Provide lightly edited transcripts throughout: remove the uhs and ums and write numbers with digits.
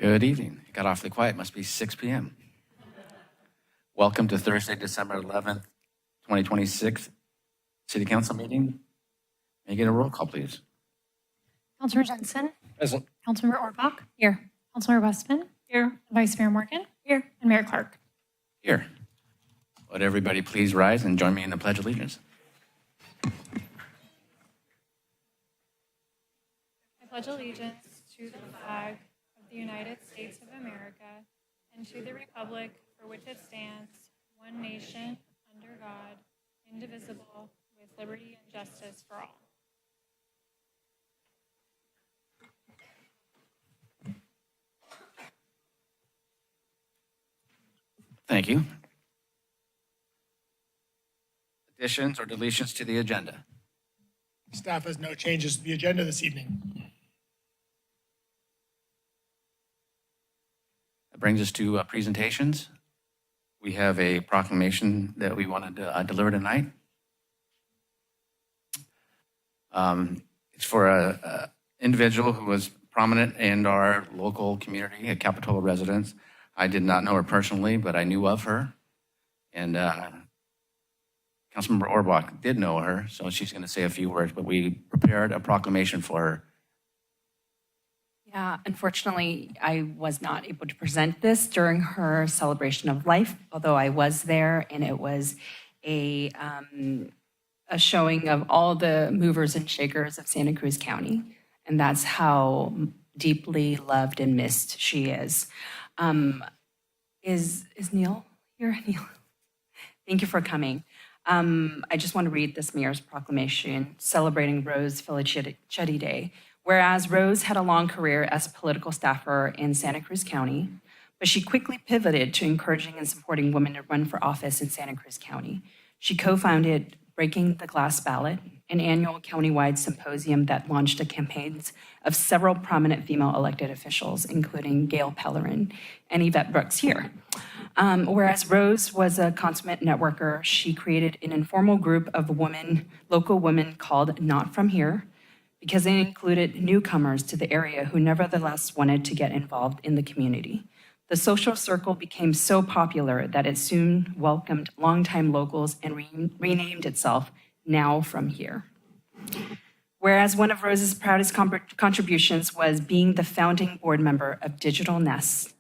Good evening. It got awfully quiet. It must be 6 p.m. Welcome to Thursday, December 11th, 2026 City Council meeting. May I get a roll call, please? Councilor Jensen. Present. Councilmember Orbach. Here. Councilmember Westman. Here. Vice Mayor Morgan. Here. And Mayor Clark. Here. Would everybody please rise and join me in the Pledge of Allegiance? I pledge allegiance to the flag of the United States of America and to the republic for which it stands, one nation, under God, indivisible, with liberty and justice for all. Thank you. Additions or deletions to the agenda? Staff has no changes to the agenda this evening. That brings us to presentations. We have a proclamation that we wanted to deliver tonight. It's for an individual who was prominent in our local community, a Capitola resident. I did not know her personally, but I knew of her. And Councilmember Orbach did know her, so she's going to say a few words, but we prepared a proclamation for her. Yeah, unfortunately, I was not able to present this during her celebration of life, although I was there, and it was a showing of all the movers and shakers of Santa Cruz County, and that's how deeply loved and missed she is. Is Neil here? Neil, thank you for coming. I just want to read this mayor's proclamation celebrating Rose Felicetti Day. Whereas Rose had a long career as a political staffer in Santa Cruz County, but she quickly pivoted to encouraging and supporting women to run for office in Santa Cruz County. She co-founded Breaking the Glass Ballot, an annual countywide symposium that launched the campaigns of several prominent female elected officials, including Gail Pellerin and Yvette Brooks here. Whereas Rose was a consummate networker, she created an informal group of women, local women called Not From Here, because they included newcomers to the area who nevertheless wanted to get involved in the community. The social circle became so popular that it soon welcomed longtime locals and renamed itself Now From Here. Whereas one of Rose's proudest contributions was being the founding board member of Digital Nest,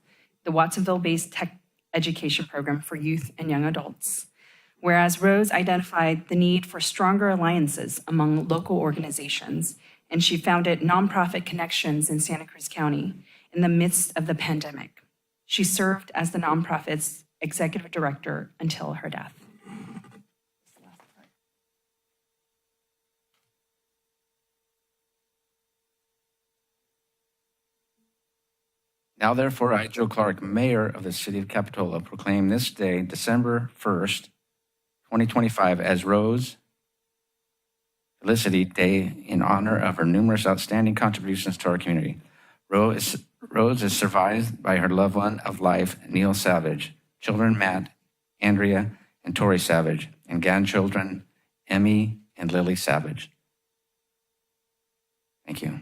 the Watsonville-based tech education program for youth and young adults. Whereas Rose identified the need for stronger alliances among local organizations, and she founded nonprofit connections in Santa Cruz County in the midst of the pandemic. She served as the nonprofit's executive director until her death. Now, therefore, I, Joe Clark, Mayor of the City of Capitola, proclaim this day, December 1st, 2025, as Rose Felicity Day in honor of her numerous outstanding contributions to our community. Rose is survived by her loved one of life, Neil Savage, children Matt, Andrea, and Tori Savage, and grandchildren Emmy and Lily Savage. Thank you.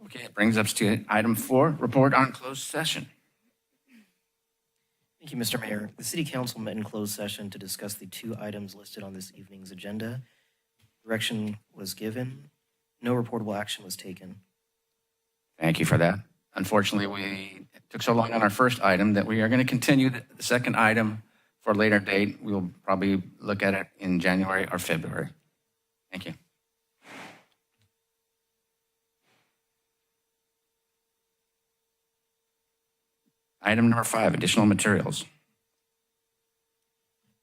Okay, it brings us to item 4, report on closed session. Thank you, Mr. Mayor. The City Council met in closed session to discuss the 2 items listed on this evening's agenda. Direction was given. No reportable action was taken. Thank you for that. Unfortunately, we took so long on our first item that we are going to continue the second item For a later date, we'll probably look at it in January or February. Thank you. Item number 5, additional materials.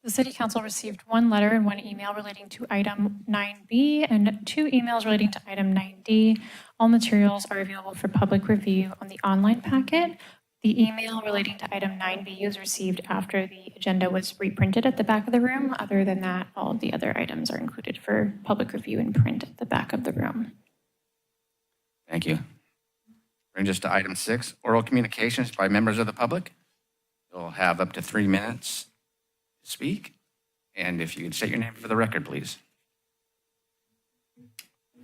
The City Council received one letter and one email relating to item 9B and 2 emails relating to item 9D. All materials are available for public review on the online packet. The email relating to item 9B was received after the agenda was reprinted at the back of the room. Other than that, all of the other items are included for public review and print at the back of the room. Thank you. Brings us to item 6, oral communications by members of the public. You'll have up to 3 minutes to speak. And if you could state your name for the record, please.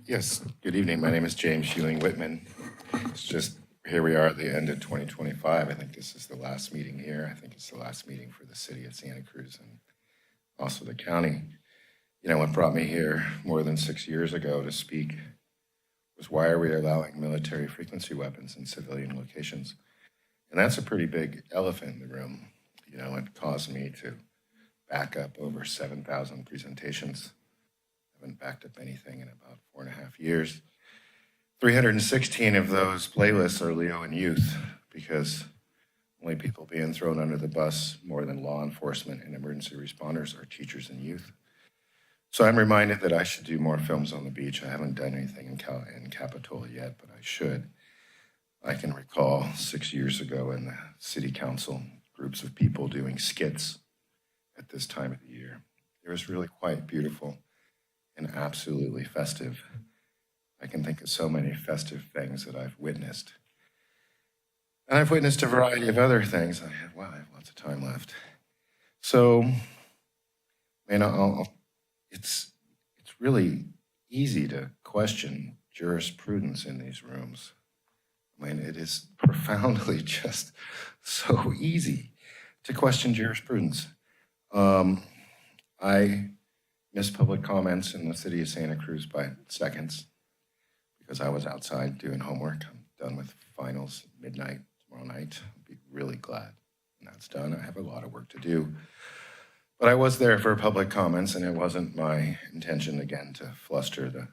Yes, good evening. My name is James Ewing Whitman. It's just, here we are at the end of 2025. I think this is the last meeting here. I think it's the last meeting for the city of Santa Cruz and also the county. You know, what brought me here more than 6 years ago to speak was, why are we allowing military frequency weapons in civilian locations? And that's a pretty big elephant in the room. You know, it caused me to back up over 7,000 presentations. I haven't backed up anything in about 4.5 years. 316 of those playlists are Leo and youth, because only people being thrown under the bus more than law enforcement and emergency responders are teachers and youth. So I'm reminded that I should do more films on the beach. I haven't done anything in Capitola yet, but I should. I can recall 6 years ago in the city council, groups of people doing skits at this time of the year. It was really quite beautiful and absolutely festive. I can think of so many festive things that I've witnessed. And I've witnessed a variety of other things. I have lots of time left. So, it's really easy to question jurisprudence in these rooms. I mean, it is profoundly just so easy to question jurisprudence. I missed public comments in the city of Santa Cruz by seconds because I was outside doing homework. I'm done with finals midnight tomorrow night. I'll be really glad when that's done. I have a lot of work to do. But I was there for public comments, and it wasn't my intention, again, to fluster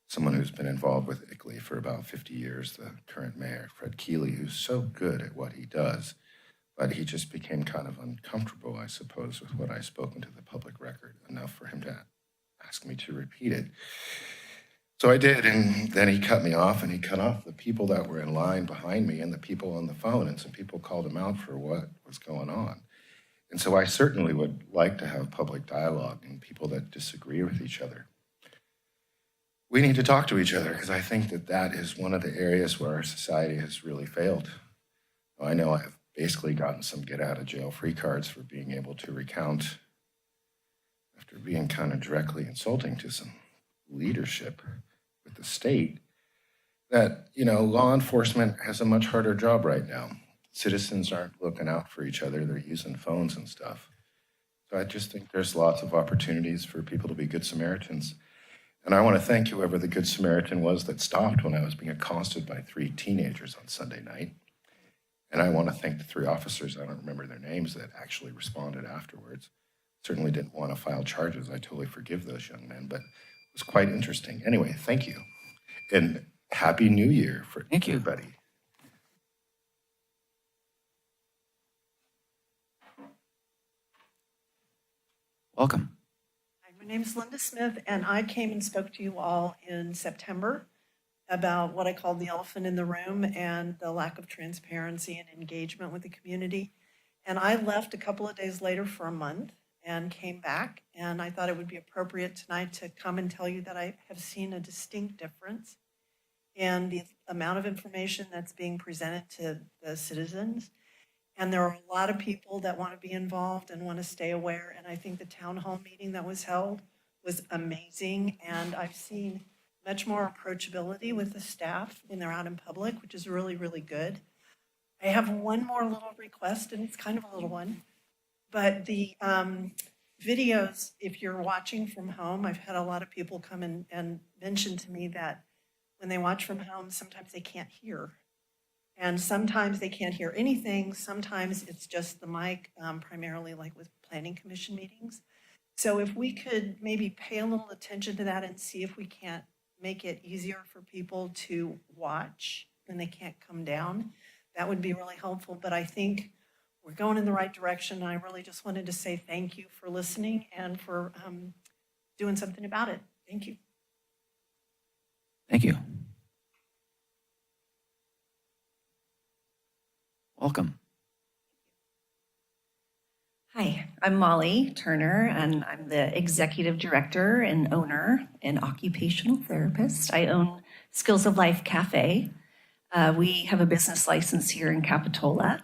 someone who's been involved with ICLEI for about 50 years, the current mayor, Fred Keeley, who's so good at what he does, but he just became kind of uncomfortable, I suppose, with what I spoke into the public record, enough for him to ask me to repeat it. So I did, and then he cut me off, and he cut off the people that were in line behind me and the people on the phone, and some people called him out for what was going on. And so I certainly would like to have public dialogue and people that disagree with each other. We need to talk to each other, because I think that is one of the areas where our society has really failed. I know I've basically gotten some get-out-of-jail-free cards for being able to recount, after being kind of directly insulting to some leadership with the state, that, law enforcement has a much harder job right now. Citizens aren't looking out for each other. They're using phones and stuff. So I just think there's lots of opportunities for people to be good Samaritans. And I want to thank whoever the good Samaritan was that stopped when I was being accosted by 3 teenagers on Sunday night. And I want to thank the 3 officers, I don't remember their names, that actually responded afterwards. Certainly didn't want to file charges. I totally forgive those young men, but it was quite interesting. Anyway, thank you. And Happy New Year for everybody. Welcome. Hi, my name is Linda Smith, and I came and spoke to you all in September about what I called the elephant in the room and the lack of transparency and engagement with the community. And I left a couple of days later for a month and came back, and I thought it would be appropriate tonight to come and tell you that I have seen a distinct difference in the amount of information that's being presented to the citizens. And there are a lot of people that want to be involved and want to stay aware. And I think the town hall meeting that was held was amazing. And I've seen much more approachability with the staff when they're out in public, which is really, really good. I have one more little request, and it's kind of a little one. But the videos, if you're watching from home, I've had a lot of people come in and mention to me that when they watch from home, sometimes they can't hear. And sometimes they can't hear anything. Sometimes it's just the mic, primarily like with planning commission meetings. So if we could maybe pay a little attention to that and see if we can't make it easier for people to watch when they can't come down, that would be really helpful. But I think we're going in the right direction. I really just wanted to say thank you for listening and for doing something about it. Thank you. Thank you. Welcome. Hi, I'm Molly Turner, and I'm the executive director and owner and occupational therapist. I own Skills of Life Cafe. We have a business license here in Capitola.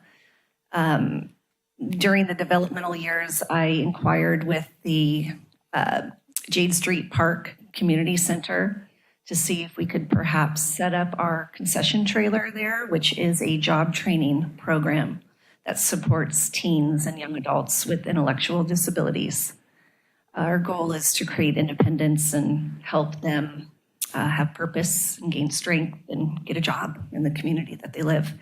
During the developmental years, I inquired with the Jade Street Park Community Center to see if we could perhaps set up our concession trailer there, which is a job training program that supports teens and young adults with intellectual disabilities. Our goal is to create independence and help them have purpose and gain strength and get a job in the community that they live.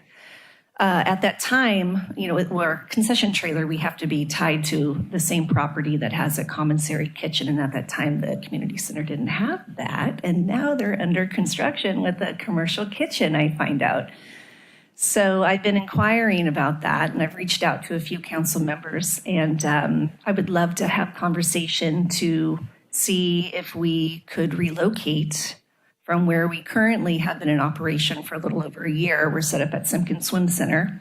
At that time, with our concession trailer, we have to be tied to the same property that has a commissary kitchen. And at that time, the community center didn't have that. And now they're under construction with a commercial kitchen, I find out. So I've been inquiring about that, and I've reached out to a few council members, and I would love to have conversation to see if we could relocate from where we currently have been in operation for a little over a year. We're set up at Simpkins Swim Center.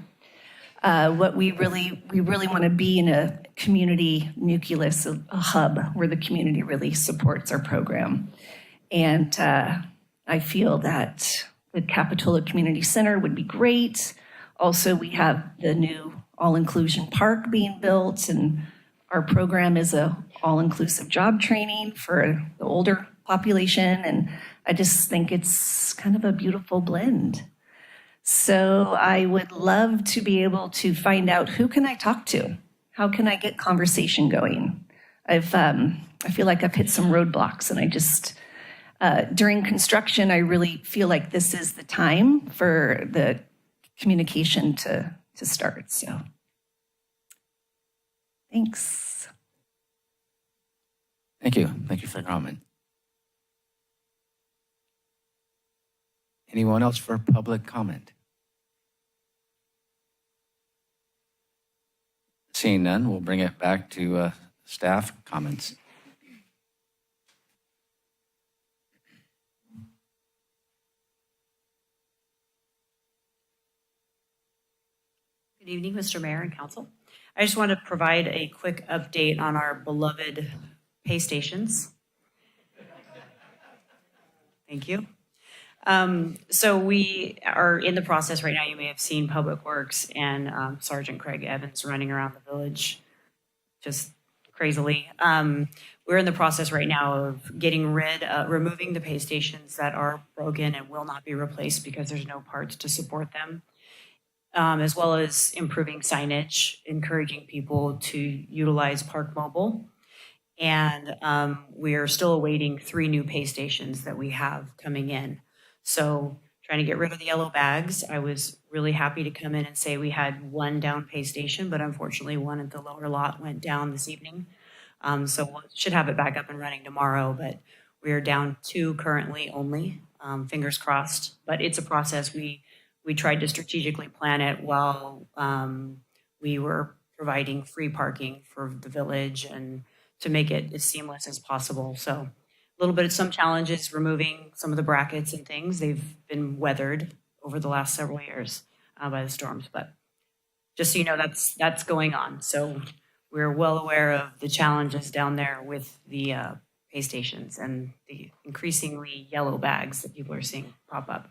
What we really want to be in a community nucleus, a hub where the community really supports our program. And I feel that the Capitola Community Center would be great. Also, we have the new all-inclusion park being built, and our program is a all-inclusive job training for the older population, and I just think it's kind of a beautiful blend. So I would love to be able to find out, who can I talk to? How can I get conversation going? I feel like I've hit some roadblocks, and I just, during construction, I really feel like this is the time for the communication to start. So thanks. Thank you. Thank you for your comment. Anyone else for public comment? Seeing none, we'll bring it back to staff comments. Good evening, Mr. Mayor and Council. I just want to provide a quick update on our beloved pay stations. Thank you. So we are in the process right now. You may have seen Public Works and Sergeant Craig Evans running around the village just crazily. We're in the process right now of removing the pay stations that are broken and will not be replaced because there's no parts to support them. As well as improving signage, encouraging people to utilize Park Mobile. And we are still awaiting 3 new pay stations that we have coming in. So trying to get rid of the yellow bags. I was really happy to come in and say we had 1 down pay station, but unfortunately 1 at the lower lot went down this evening. So we should have it back up and running tomorrow, but we are down 2 currently only, fingers crossed. But it's a process. We tried to strategically plan it while we were providing free parking for the village and to make it as seamless as possible. So a little bit of some challenges removing some of the brackets and things. They've been weathered over the last several years by the storms, but just so you know, that's going on. So we're well aware of the challenges down there with the pay stations and the increasingly yellow bags that people are seeing pop up.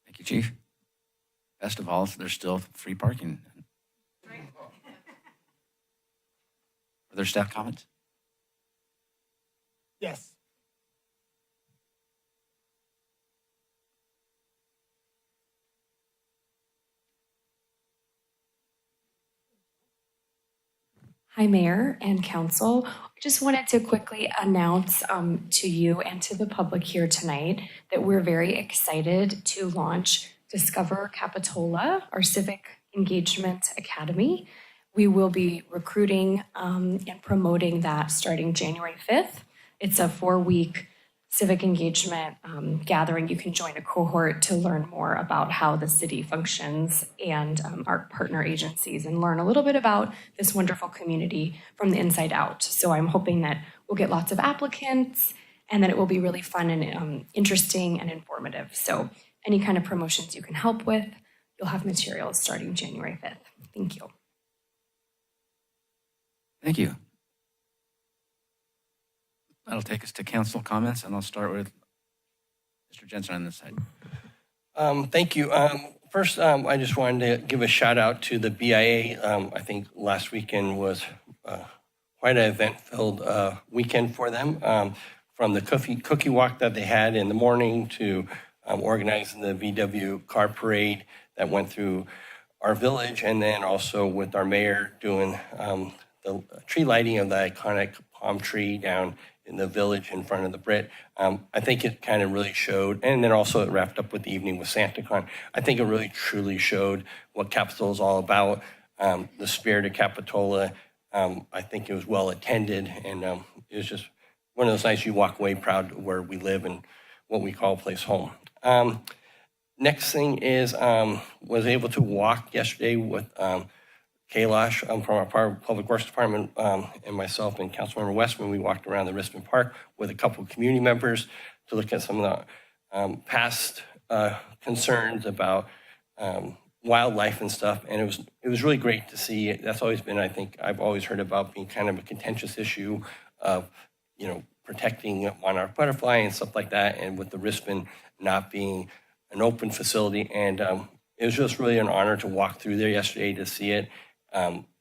Thank you, Chief. Best of all, there's still free parking. Are there staff comments? Yes. Hi, Mayor and Council. I just wanted to quickly announce to you and to the public here tonight that we're very excited to launch Discover Capitola, our civic engagement academy. We will be recruiting and promoting that starting January 5th. It's a 4-week civic engagement gathering. You can join a cohort to learn more about how the city functions and our partner agencies and learn a little bit about this wonderful community from the inside out. So I'm hoping that we'll get lots of applicants and that it will be really fun and interesting and informative. So any kind of promotions you can help with, you'll have materials starting January 5th. Thank you. Thank you. That'll take us to council comments, and I'll start with Mr. Jensen on this side. Thank you. First, I just wanted to give a shout out to the BIA. I think last weekend was quite an event-filled weekend for them. From the cookie walk that they had in the morning to organizing the VW car parade that went through our village, and then also with our mayor doing the tree lighting of the iconic palm tree down in the village in front of the Brit. I think it kind of really showed, and then also it wrapped up with the evening with SantaCon. I think it really truly showed what Capitola is all about, the spirit of Capitola. I think it was well attended, and it was just one of those nights you walk away proud of where we live and what we call a place home. Next thing is, was able to walk yesterday with Kailash from our Public Works Department and myself and Councilmember Westman. We walked around the Rispin Park with a couple of community members to look at some of the past concerns about wildlife and stuff. And it was really great to see. That's always been, I think, I've always heard about being kind of a contentious issue of, protecting monarch butterfly and stuff like that. And with the Rispin not being an open facility. And it was just really an honor to walk through there yesterday to see it.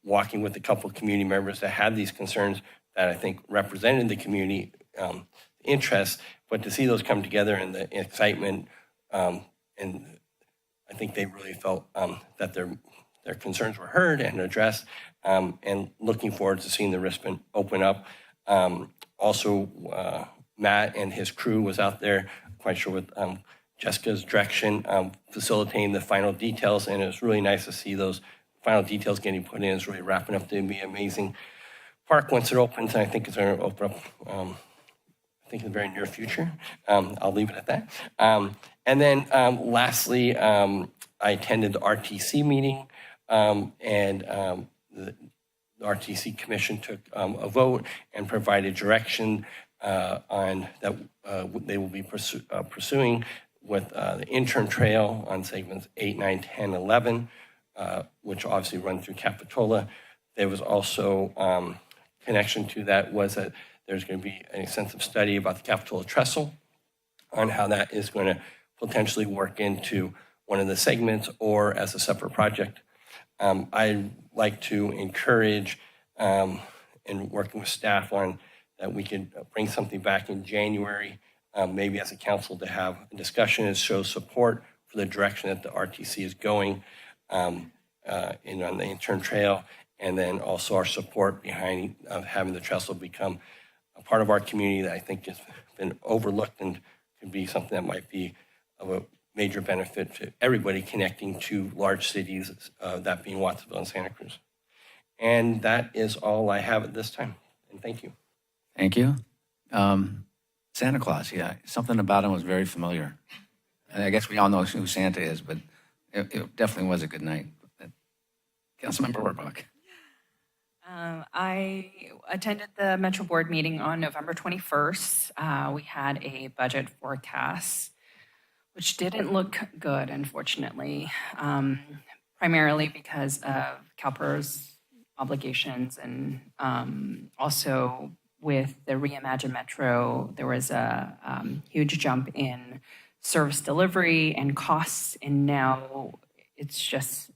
Walking with a couple of community members that had these concerns that I think represented the community interest, but to see those come together and the excitement, and I think they really felt that their concerns were heard and addressed, and looking forward to seeing the Rispin open up. Also, Matt and his crew was out there, quite sure with Jessica's direction, facilitating the final details, and it was really nice to see those final details getting put in. It's really wrapping up to be an amazing park once it opens, and I think it's going to open up, I think in the very near future. I'll leave it at that. And then lastly, I attended the RTC meeting, and the RTC Commission took a vote and provided direction on that they will be pursuing with the intern trail on segments 8, 9, 10, 11, which obviously run through Capitola. There was also connection to that was that there's going to be an extensive study about the Capitola trestle on how that is going to potentially work into one of the segments or as a separate project. I'd like to encourage in working with staff on that we could bring something back in January, maybe as a council to have a discussion and show support for the direction that the RTC is going on the intern trail, and then also our support behind having the trestle become a part of our community that I think has been overlooked and could be something that might be of a major benefit to everybody connecting to large cities, that being Watsonville and Santa Cruz. And that is all I have at this time, and thank you. Thank you. Santa Claus, yeah, something about him was very familiar. And I guess we all know who Santa is, but it definitely was a good night. Councilmember Rohrbach. I attended the Metro Board meeting on November 21st. We had a budget forecast, which didn't look good, unfortunately, primarily because of CalPERS obligations, and also with the Reimagine Metro, there was a huge jump in service delivery and costs, and now it's just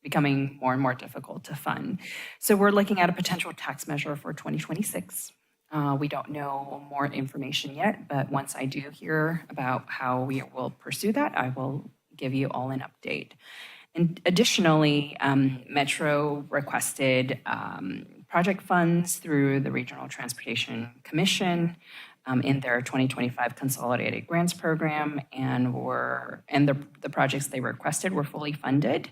becoming more and more difficult to fund. So we're looking at a potential tax measure for 2026. We don't know more information yet, but once I do hear about how we will pursue that, I will give you all an update. And additionally, Metro requested project funds through the Regional Transportation Commission. in their 2025 Consolidated Grants Program, and the projects they requested were fully funded.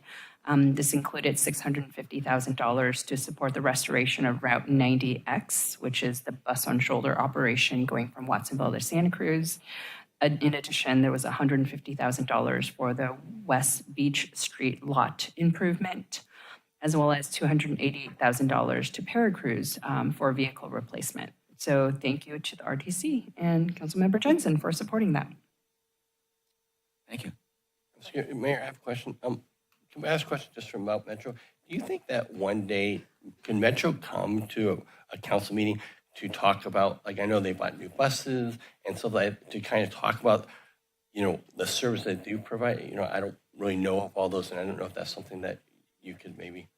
This included $650,000 to support the restoration of Route 90X, which is the bus-on-shoulder operation going from Watsonville to Santa Cruz. In addition, there was $150,000 for the West Beach Street lot improvement, as well as $288,000 to Paracruz for vehicle replacement. So thank you to the RTC and Councilmember Jensen for supporting that. Thank you. Mayor, I have a question. Can I ask a question just from about Metro? Do you think that one day, can Metro come to a council meeting to talk about, like, I know they bought new buses and stuff like that, to kind of talk about, the service they do provide? I don't really know of all those, and I don't know if that's something that you could maybe.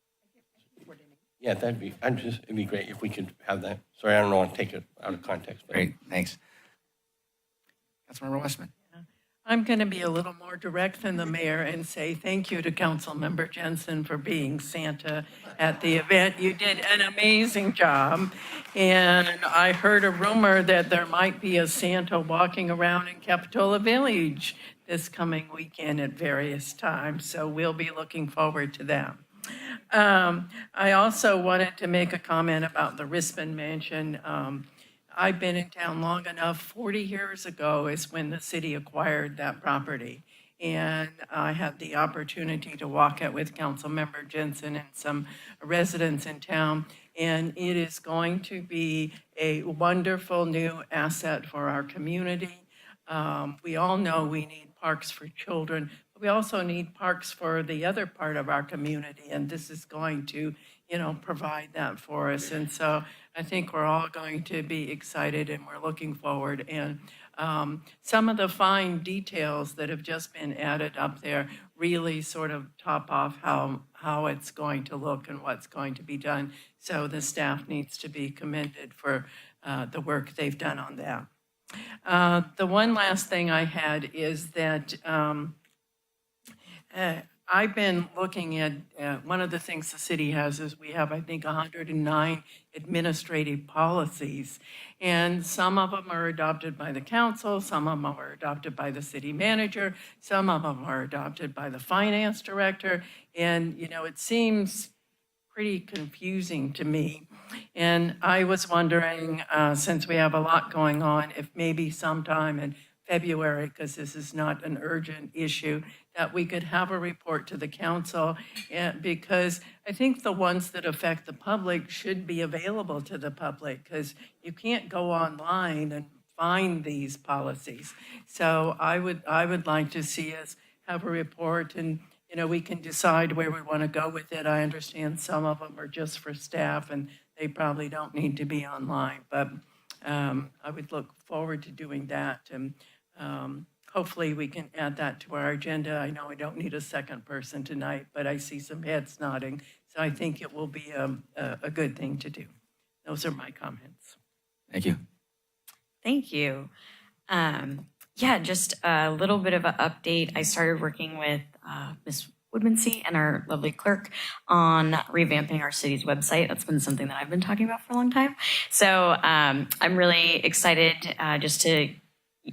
Yeah, it'd be great if we could have that. Sorry, I don't want to take it out of context. But. Great, thanks. Councilmember Westman. I'm going to be a little more direct than the mayor and say thank you to Councilmember Jensen for being Santa at the event. You did an amazing job. And I heard a rumor that there might be a Santa walking around in Capitola Village this coming weekend at various times. So we'll be looking forward to that. I also wanted to make a comment about the Rispin Mansion. I've been in town long enough. 40 years ago is when the city acquired that property. And I had the opportunity to walk it with Councilmember Jensen and some residents in town. And it is going to be a wonderful new asset for our community. We all know we need parks for children, but we also need parks for the other part of our community. And this is going to, provide that for us. And so I think we're all going to be excited and we're looking forward. And some of the fine details that have just been added up there really sort of top off how it's going to look and what's going to be done. So the staff needs to be commended for the work they've done on that. The one last thing I had is that I've been looking at, one of the things the city has is we have, I think, 109 administrative policies. And some of them are adopted by the council, some of them are adopted by the city manager, some of them are adopted by the finance director. And, it seems pretty confusing to me. And I was wondering, since we have a lot going on, if maybe sometime in February, because this is not an urgent issue, that we could have a report to the council, because I think the ones that affect the public should be available to the public, because you can't go online and find these policies. So I would like to see us have a report, and we can decide where we want to go with it. I understand some of them are just for staff and they probably don't need to be online, but I would look forward to doing that. And hopefully we can add that to our agenda. I know I don't need a second person tonight, but I see some heads nodding. So I think it will be a good thing to do. Those are my comments. Thank you. Thank you. Just a little bit of an update. I started working with Ms. Woodmansee and our lovely clerk on revamping our city's website. That's been something that I've been talking about for a long time. So I'm really excited just to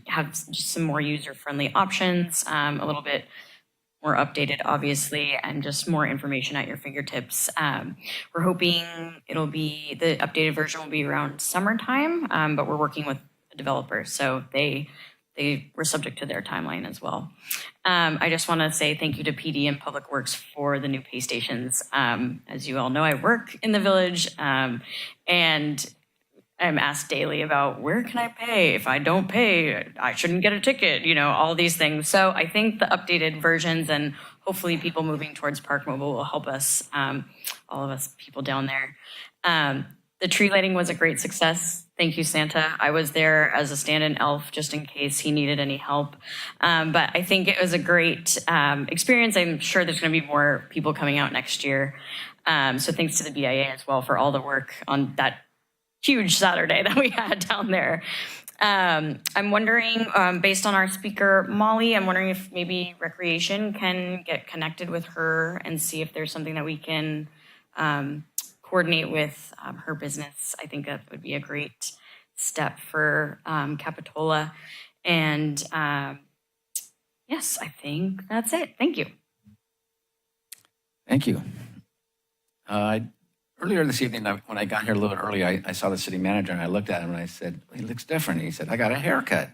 have just some more user-friendly options, a little bit more updated, obviously, and just more information at your fingertips. We're hoping the updated version will be around summertime, but we're working with the developers, so they were subject to their timeline as well. I just want to say thank you to PD and Public Works for the new pay stations. As you all know, I work in the village, and I'm asked daily about where can I pay? If I don't pay, I shouldn't get a ticket, all these things. So I think the updated versions and hopefully people moving towards Park Mobile will help us, all of us people down there. The tree lighting was a great success. Thank you, Santa. I was there as a stand-in elf just in case he needed any help. But I think it was a great experience. I'm sure there's going to be more people coming out next year. So thanks to the BIA as well for all the work on that huge Saturday that we had down there. I'm wondering, based on our speaker, Molly, I'm wondering if maybe Recreation can get connected with her and see if there's something that we can coordinate with her business. I think that would be a great step for Capitola. And yes, I think that's it. Thank you. Thank you. Earlier this evening, when I got here a little bit early, I saw the city manager and I looked at him and I said, he looks different. He said, I got a haircut.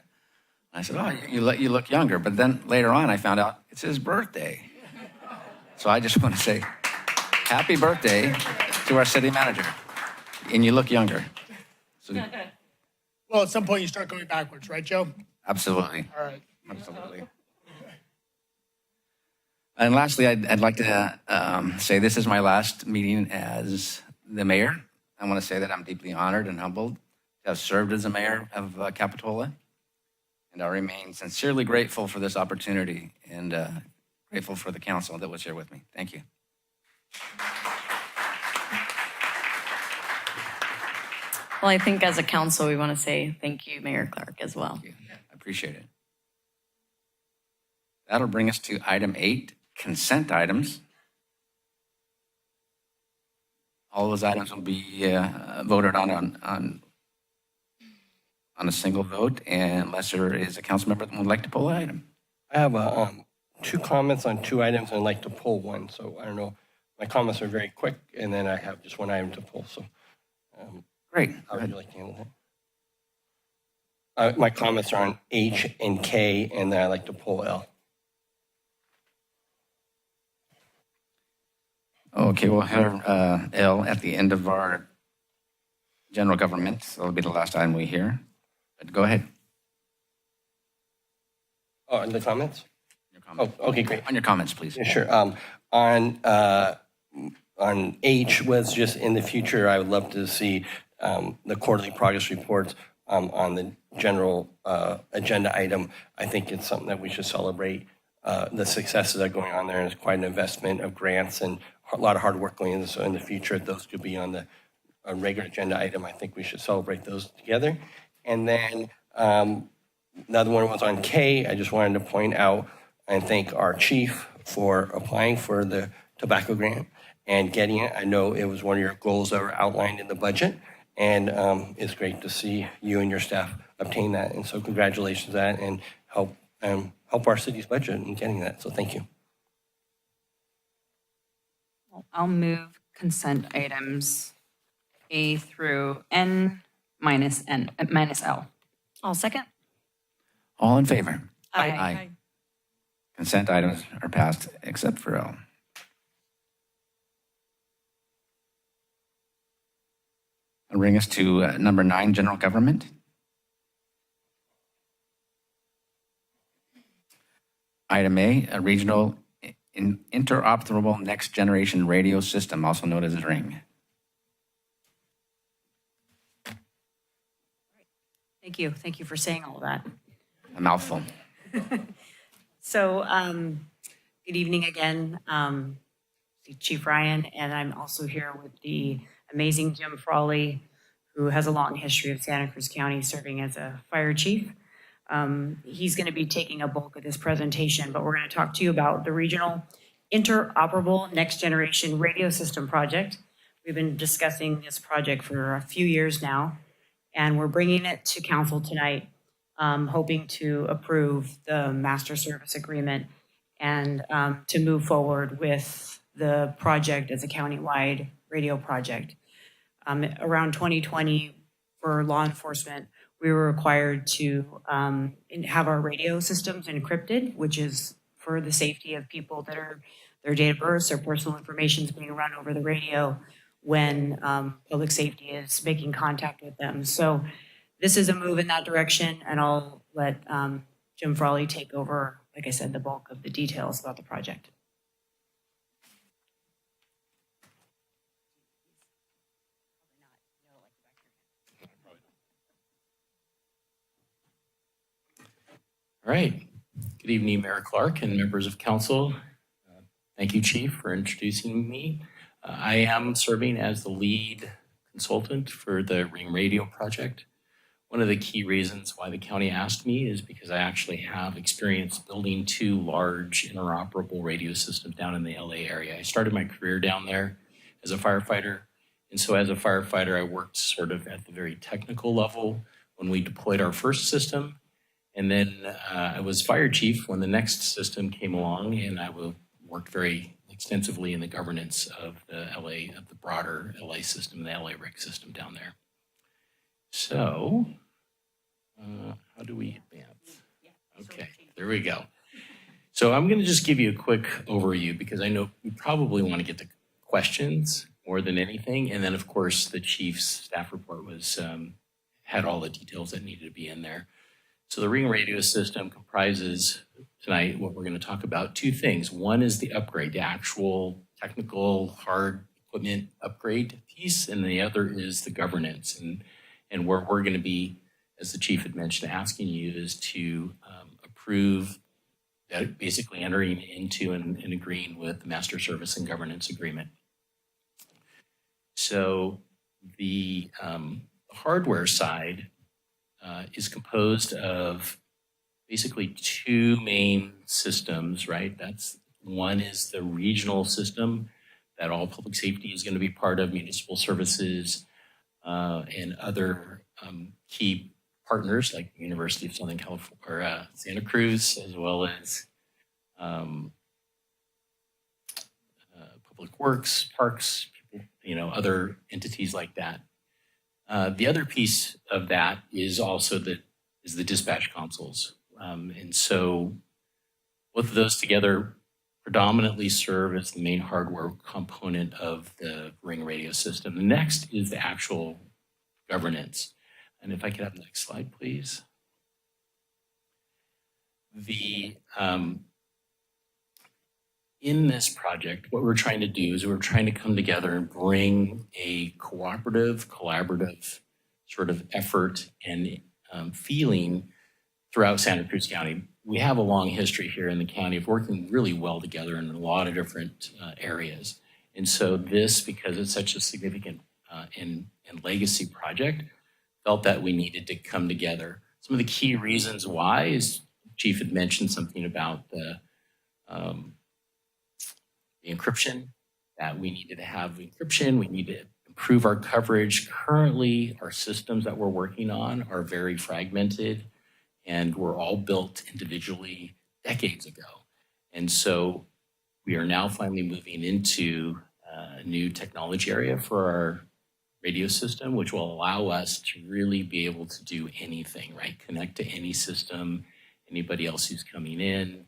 And I said, oh, you look younger. But then later on, I found out it's his birthday. So I just want to say happy birthday to our city manager. And you look younger. So, Well, at some point you start going backwards, right, Joe? absolutely. All right. Absolutely. And lastly, I'd like to say this is my last meeting as the mayor. I want to say that I'm deeply honored and humbled to have served as the mayor of Capitola. And I remain sincerely grateful for this opportunity and grateful for the council that was here with me. Thank you. Well, I think as a council, we want to say thank you, Mayor Clark, as well. Thank you. I appreciate it. That'll bring us to item 8, consent items. All those items will be voted on a single vote, unless there is a council member that would like to pull an item. I have 2 comments on 2 items, and I'd like to pull one. So I don't know, my comments are very quick, and then I have just 1 item to pull. So Great. how would you like to handle that? My comments are on H and K, and then I'd like to pull L. Okay, we'll have L at the end of our general government. So that'll be the last item we hear. But go ahead. Oh, and the comments? Your comment. Oh, okay, great. On your comments, please. Yeah, sure. On H was just in the future, I would love to see the quarterly progress reports on the general agenda item. I think it's something that we should celebrate the successes that are going on there. And it's quite an investment of grants and a lot of hard work going into. So in the future, those could be on the regular agenda item. I think we should celebrate those together. And then another one was on K. I just wanted to point out and thank our chief for applying for the tobacco grant and getting it. I know it was one of your goals that were outlined in the budget, and it's great to see you and your staff obtain that. And so congratulations on that, and help our city's budget in getting that. So thank you. I'll move consent items A through N minus L. I'll second. All in favor? Aye. Consent items are passed except for L. That'll bring us to number 9, general government. Item A, a regional interoperable next generation radio system, also known as RING. Thank you. Thank you for saying all that. A mouthful. So, good evening again, Chief Ryan, and I'm also here with the amazing Jim Frawley, who has a long history of Santa Cruz County serving as a fire chief. He's going to be taking a bulk of this presentation, but we're going to talk to you about the Regional Interoperable Next Generation Radio System Project. We've been discussing this project for a few years now, and we're bringing it to council tonight, hoping to approve the master service agreement and to move forward with the project as a countywide radio project. Around 2020, for law enforcement, we were required to have our radio systems encrypted, which is for the safety of people that are, their date of birth, their personal information is being run over the radio when public safety is making contact with them. So this is a move in that direction, and I'll let Jim Frawley take over, like I said, the bulk of the details about the project. All right. Good evening, Mayor Clark and members of council. Thank you, Chief, for introducing me. I am serving as the lead consultant for the Ring Radio project. One of the key reasons why the county asked me is because I actually have experience building 2 large interoperable radio systems down in the LA area. I started my career down there as a firefighter And so as a firefighter, I worked sort of at the very technical level when we deployed our first system. And then I was fire chief when the next system came along, and I worked very extensively in the governance of the broader LA system, the LA RIC system down there. So, how do we advance? Okay, there we go. So I'm going to just give you a quick overview because I know we probably want to get to questions more than anything. And then, of course, the chief's staff report had all the details that needed to be in there. So the ring radio system comprises tonight what we're going to talk about two things. One is the upgrade, the actual technical hard equipment upgrade piece, and the other is the governance. And where we're going to be, as the chief had mentioned, asking you is to approve that, basically entering into and agreeing with the master service and governance agreement. So the hardware side is composed of basically two main systems, right? One is the regional system that all public safety is going to be part of, municipal services, and other key partners like the University of Southern California or Santa Cruz, as well as Public Works, parks, other entities like that. The other piece of that is also the dispatch consoles. And so both of those together predominantly serve as the main hardware component of the ring radio system. The next is the actual governance. And if I could have the next slide, please. In this project, what we're trying to do is we're trying to come together and bring a cooperative, collaborative sort of effort and feeling throughout Santa Cruz County. We have a long history here in the county of working really well together in a lot of different areas. And so this, because it's such a significant and legacy project, felt that we needed to come together. Some of the key reasons why is Chief had mentioned something about the encryption, that we needed to have encryption, we need to improve our coverage. Currently, our systems that we're working on are very fragmented and were all built individually decades ago. And so we are now finally moving into a new technology area for our radio system, which will allow us to really be able to do anything, right? Connect to any system, anybody else who's coming in.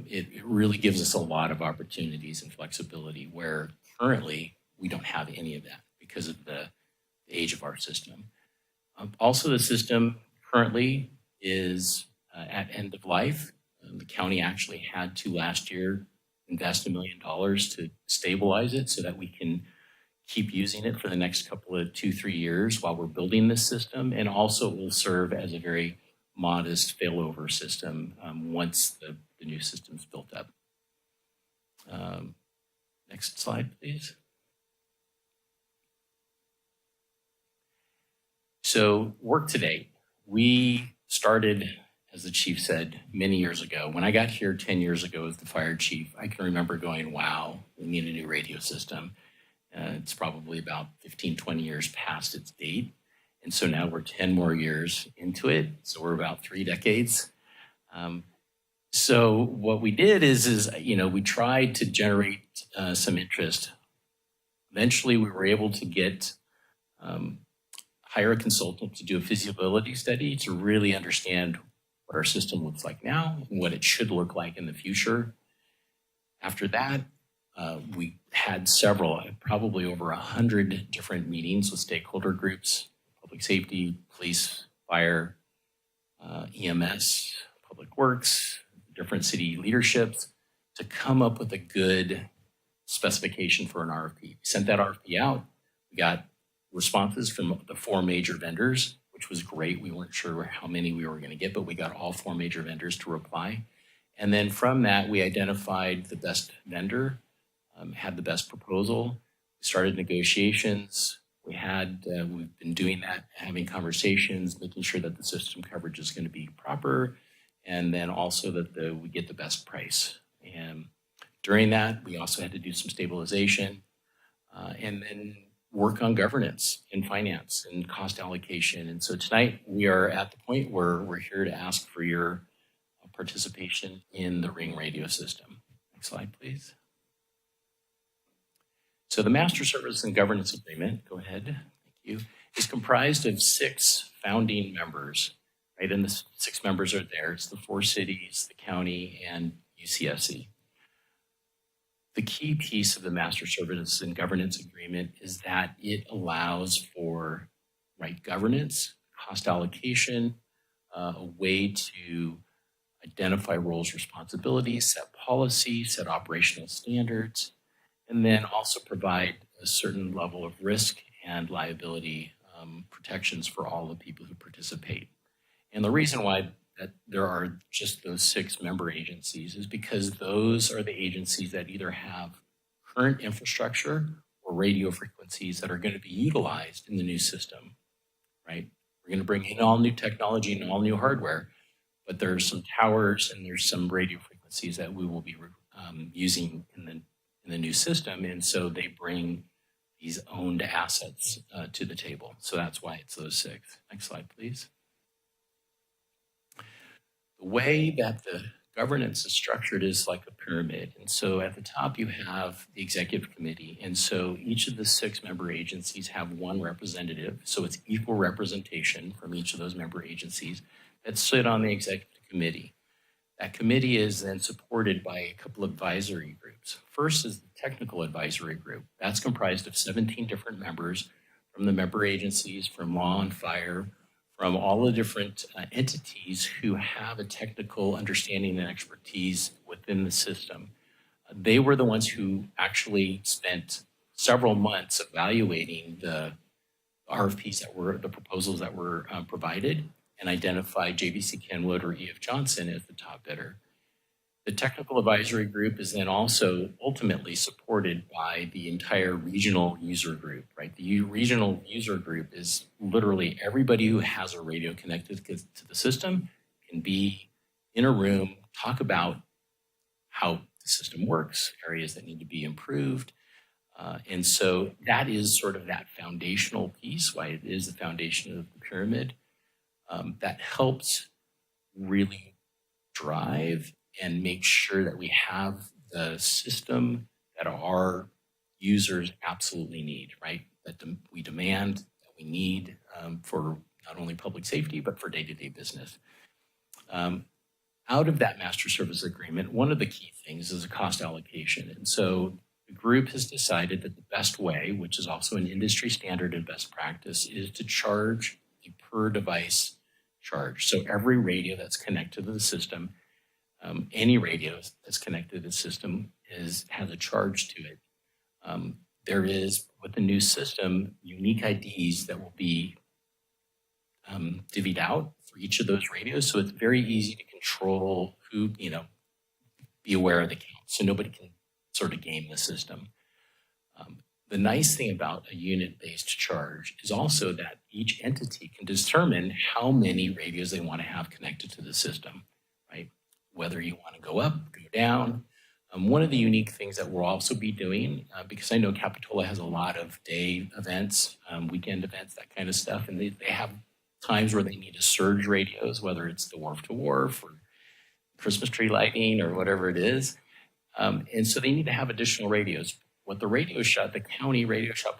It really gives us a lot of opportunities and flexibility where currently we don't have any of that because of the age of our system. Also, the system currently is at end of life. The county actually had to last year invest $1 million to stabilize it so that we can keep using it for the next couple of 2-3 years while we're building this system. And also it will serve as a very modest failover system once the new system's built up. Next slide, please. So work to date. We started, as the chief said, many years ago. When I got here 10 years ago as the fire chief, I can remember going, wow, we need a new radio system. It's probably about 15, 20 years past its date. And so now we're 10 more years into it. So we're about 3 decades. So what we did is we tried to generate some interest. Eventually we were able to hire a consultant to do a feasibility study to really understand what our system looks like now and what it should look like in the future. After that, we had probably over 100 different meetings with stakeholder groups, public safety, police, fire, EMS, public works, different city leaderships to come up with a good specification for an RFP. We sent that RFP out. We got responses from the 4 major vendors, which was great. We weren't sure how many we were going to get, but we got all 4 major vendors to reply. And then from that, we identified the best vendor, had the best proposal, started negotiations. We've been doing that, having conversations, making sure that the system coverage is going to be proper, and then also that we get the best price. And during that, we also had to do some stabilization. And then work on governance and finance and cost allocation. And so tonight we are at the point where we're here to ask for your participation in the Ring radio system. Next slide, please. So the Master Service and Governance Agreement, go ahead, thank you, is comprised of 6 founding members, right? And the 6 members are there. It's the 4 cities, the county, and UCSC. The key piece of the Master Service and Governance Agreement is that it allows for right governance, cost allocation, a way to identify roles, responsibilities, set policy, set operational standards, and then also provide a certain level of risk and liability protections for all the people who participate. And the reason why that there are just those 6 member agencies is because those are the agencies that either have current infrastructure or radio frequencies that are going to be utilized in the new system, right? We're going to bring in all new technology and all new hardware, but there's some towers and there's some radio frequencies that we will be using in the new system. And so they bring these owned assets to the table. So that's why it's those 6. Next slide, please. The way that the governance is structured is like a pyramid. And so at the top, you have the executive committee. And so each of the 6 member agencies have 1 representative. So it's equal representation from each of those member agencies that sit on the executive committee. That committee is then supported by a couple of advisory groups. First is the technical advisory group. That's comprised of 17 different members from the member agencies, from law and fire, from all the different entities who have a technical understanding and expertise within the system. They were the ones who actually spent several months evaluating the RFPs that were, the proposals that were provided, and identified JVC Kenwood or E.F. Johnson as the top bidder. The technical advisory group is then also ultimately supported by the entire regional user group, right? The regional user group is literally everybody who has a radio connected to the system can be in a room, talk about how the system works, areas that need to be improved. And so that is sort of that foundational piece, why it is the foundation of the pyramid, that helps really drive and make sure that we have the system that our users absolutely need, right? That we demand, that we need for not only public safety, but for day-to-day business. Out of that master service agreement, one of the key things is a cost allocation. And so the group has decided that the best way, which is also an industry standard and best practice, is to charge a per device charge. So every radio that's connected to the system, any radio that's connected to the system has a charge to it. There is, with the new system, unique IDs that will be divvied out for each of those radios. So it's very easy to control who, be aware of the count. So nobody can sort of game the system. The nice thing about a unit-based charge is also that each entity can determine how many radios they want to have connected to the system, right? Whether you want to go up, go down. One of the unique things that we'll also be doing, because I know Capitola has a lot of day events, weekend events, that kind of stuff, and they have times where they need to surge radios, whether it's the wharf to wharf or Christmas tree lighting or whatever it is. And so they need to have additional radios. What the radio shop, the county radio shop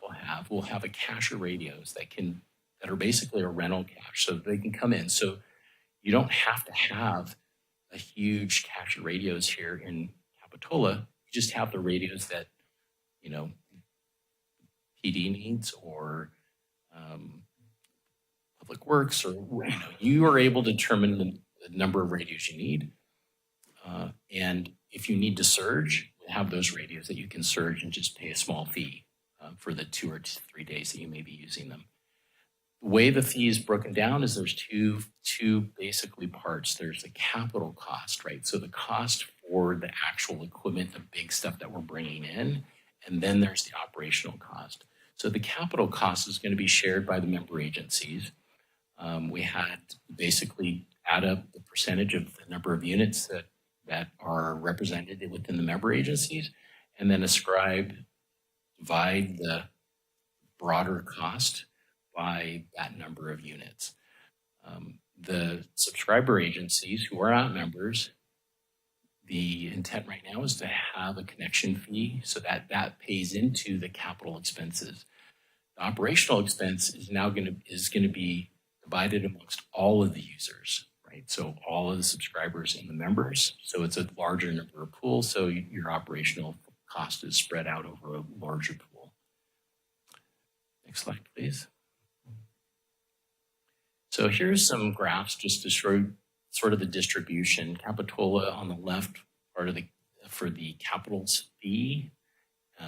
will have a cache of radios that are basically a rental cache, so they can come in. So you don't have to have a huge cache of radios here in Capitola. You just have the radios that, PD needs or Public Works, or you are able to determine the number of radios you need. And if you need to surge, have those radios that you can surge and just pay a small fee for the 2 or 3 days that you may be using them. The way the fee is broken down is there's two basically parts. There's the capital cost, right? So the cost for the actual equipment, the big stuff that we're bringing in, and then there's the operational cost. So the capital cost is going to be shared by the member agencies. We had basically add up the percentage of the number of units that are represented within the member agencies, and then divide the broader cost by that number of units. The subscriber agencies who are not members, the intent right now is to have a connection fee so that that pays into the capital expenses. The operational expense is now going to be divided amongst all of the users, right? So all of the subscribers and the members. So it's a larger number of pools. So your operational cost is spread out over a larger pool. Next slide, please. So here's some graphs just to show sort of the distribution. Capitola on the left part of for the capital's fee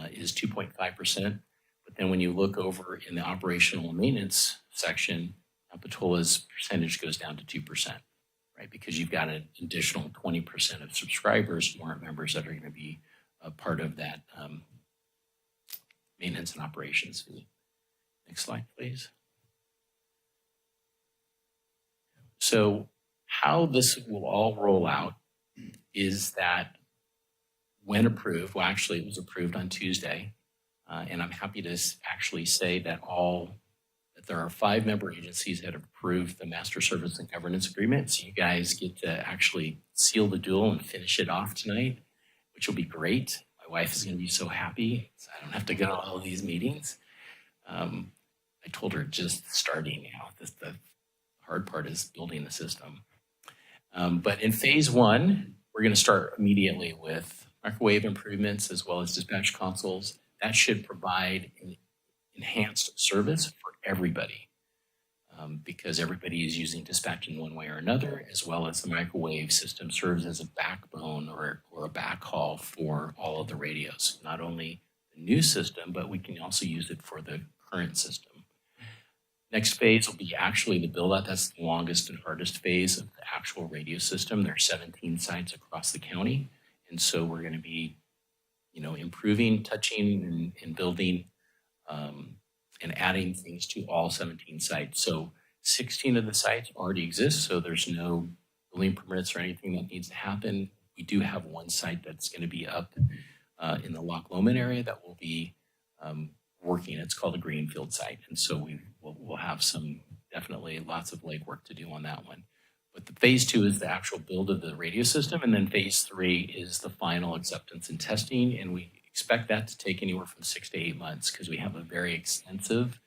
is 2.5%. But then when you look over in the operational and maintenance section, Capitola's percentage goes down to 2%, right? Because you've got an additional 20% of subscribers who aren't members that are going to be a part of that maintenance and operations fee. Next slide, please. So how this will all roll out is that when approved, well, actually it was approved on Tuesday, and I'm happy to actually say that there are 5 member agencies that have approved the Master Service and Governance Agreement. So you guys get to actually seal the deal and finish it off tonight, which will be great. My wife is going to be so happy. So I don't have to go to all of these meetings. I told her just starting now. The hard part is building the system. But in phase 1, we're going to start immediately with microwave improvements as well as dispatch consoles. That should provide an enhanced service for everybody because everybody is using dispatch in one way or another, as well as the microwave system serves as a backbone or a backhaul for all of the radios. Not only the new system, but we can also use it for the current system. Next phase will be actually the build out. That's the longest and hardest phase of the actual radio system. There are 17 sites across the county. And so we're going to be, improving, touching, and building and adding things to all 17 sites. So 16 of the sites already exist. So there's no building permits or anything that needs to happen. We do have one site that's going to be up in the Loch Lomond area that will be working. It's called a greenfield site. And so we'll have definitely lots of legwork to do on that one. But the phase 2 is the actual build of the radio system. And then phase 3 is the final acceptance and testing. And we expect that to take anywhere from 6 to 8 months because we have a very extensive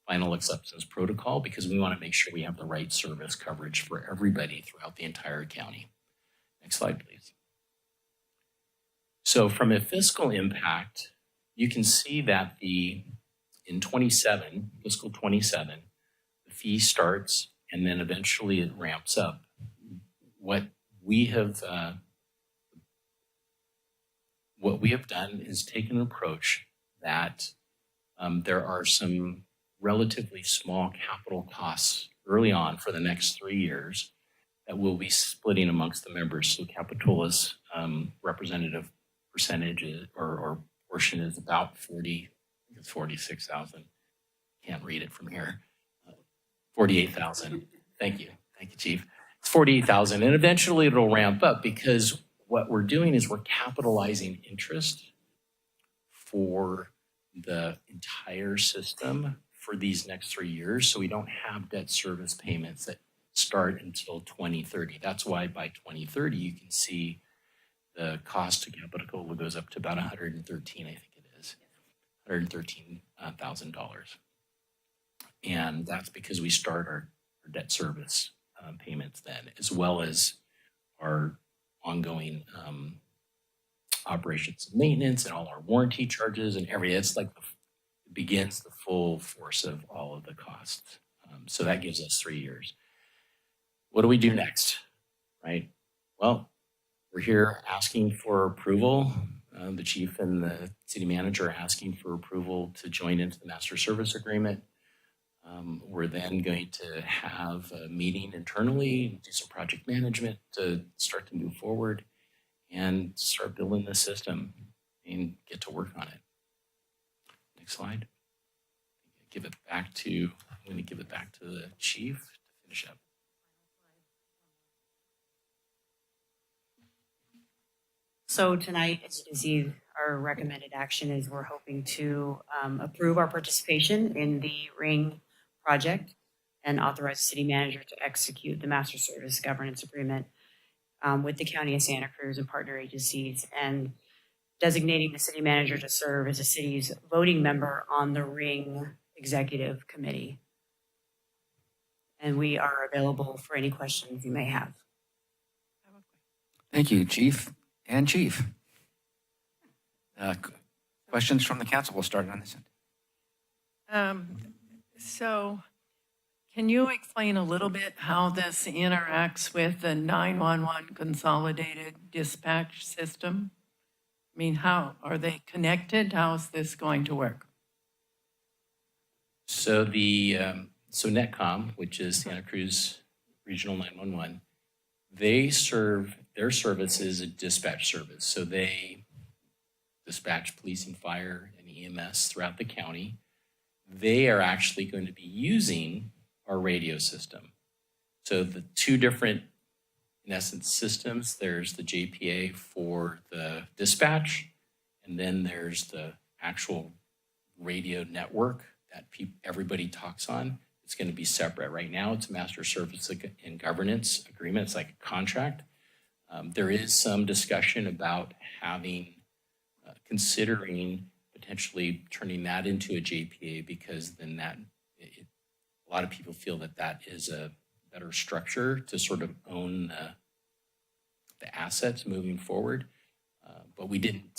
final acceptance protocol because we want to make sure we have the right service coverage for everybody throughout the entire county. Next slide, please. So from a fiscal impact, you can see that in 27, fiscal 27, the fee starts and then eventually it ramps up. What we have done is taken an approach that there are some relatively small capital costs early on for the next 3 years that we'll be splitting amongst the members. So Capitola's representative percentage or portion is about 46,000. Can't read it from here. 48,000. Thank you, Chief. It's 48,000, and eventually it'll ramp up because what we're doing is we're capitalizing interest for the entire system for these next 3 years. So we don't have debt service payments that start until 2030. That's why by 2030 you can see the cost to Capitola goes up to about 113, I think it is, $113,000. And that's because we start our debt service payments then, as well as our ongoing operations and maintenance and all our warranty charges and everything. It's like it begins the full force of all of the costs. So that gives us 3 years. What do we do next, right? Well, we're here asking for approval. The chief and the city manager are asking for approval to join into the master service agreement. We're then going to have a meeting internally, do some project management to start to move forward and start building the system and get to work on it. Next slide. I'm going to give it back to the chief to finish up. So tonight, as you our recommended action is we're hoping to approve our participation in the Ring project and authorize the city manager to execute the master service governance agreement with the County of Santa Cruz and partner agencies, and designating the city manager to serve as the city's voting member on the Ring Executive Committee. And we are available for any questions you may have. Thank you, Chief and Chief. Questions from the council? We'll start on this end. So can you explain a little bit how this interacts with the 911 consolidated dispatch system? I mean, how are they connected? How's this going to work? So so NetCom, which is Santa Cruz Regional 911, their service is a dispatch service. So they dispatch police and fire and EMS throughout the county. They are actually going to be using our radio system. So the two different, in essence, systems, there's the JPA for the dispatch, and then there's the actual radio network that everybody talks on. It's going to be separate. Right now, it's a master service and governance agreement. It's like a contract. There is some discussion about considering potentially turning that into a JPA, because then a lot of people feel that is a better structure to sort of own the assets moving forward. But we didn't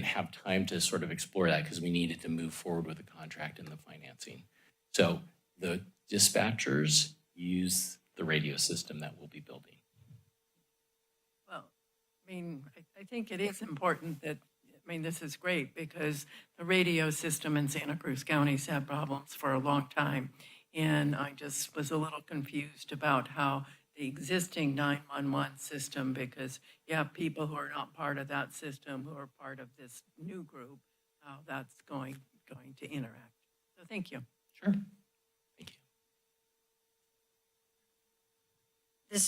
have time to sort of explore that because we needed to move forward with the contract and the financing. So the dispatchers use the radio system that we'll be building. Well, I mean, I think it is important that, this is great because the radio system in Santa Cruz County's had problems for a long time. And I just was a little confused about how the existing 911 system, because you have people who are not part of that system who are part of this new group, how that's going to interact. So thank you. Sure. Thank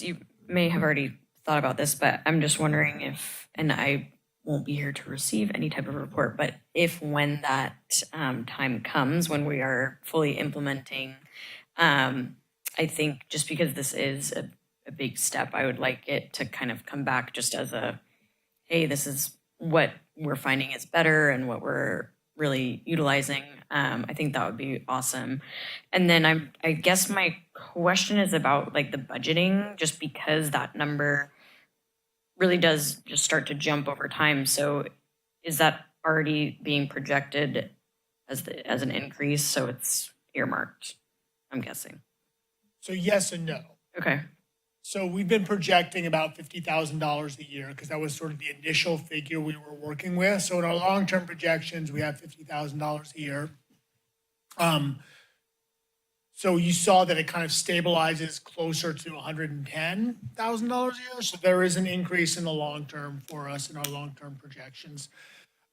you. You may have already thought about this, but I'm just wondering if, and I won't be here to receive any type of report, but when that time comes, when we are fully implementing, I think just because this is a big step, I would like it to kind of come back just as hey, this is what we're finding is better and what we're really utilizing. I think that would be awesome. And then I guess my question is about the budgeting, just because that number really does just start to jump over time. So is that already being projected as an increase? So it's earmarked, I'm guessing. So yes and no. Okay. So we've been projecting about $50,000 a year because that was sort of the initial figure we were working with. So in our long-term projections, we have $50,000 a year. So you saw that it kind of stabilizes closer to $110,000 a year. So there is an increase in the long term for us in our long-term projections.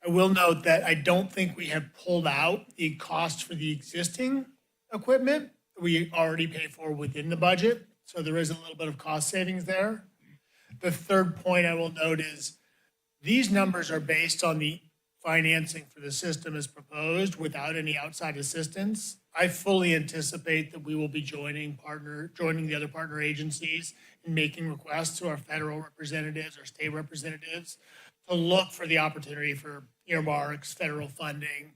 I will note that I don't think we have pulled out the cost for the existing equipment we already pay for within the budget. So there is a little bit of cost savings there. The third point I will note is these numbers are based on the financing for the system as proposed without any outside assistance. I fully anticipate that we will be joining the other partner agencies in making requests to our federal representatives or state representatives to look for the opportunity for earmarks, federal funding.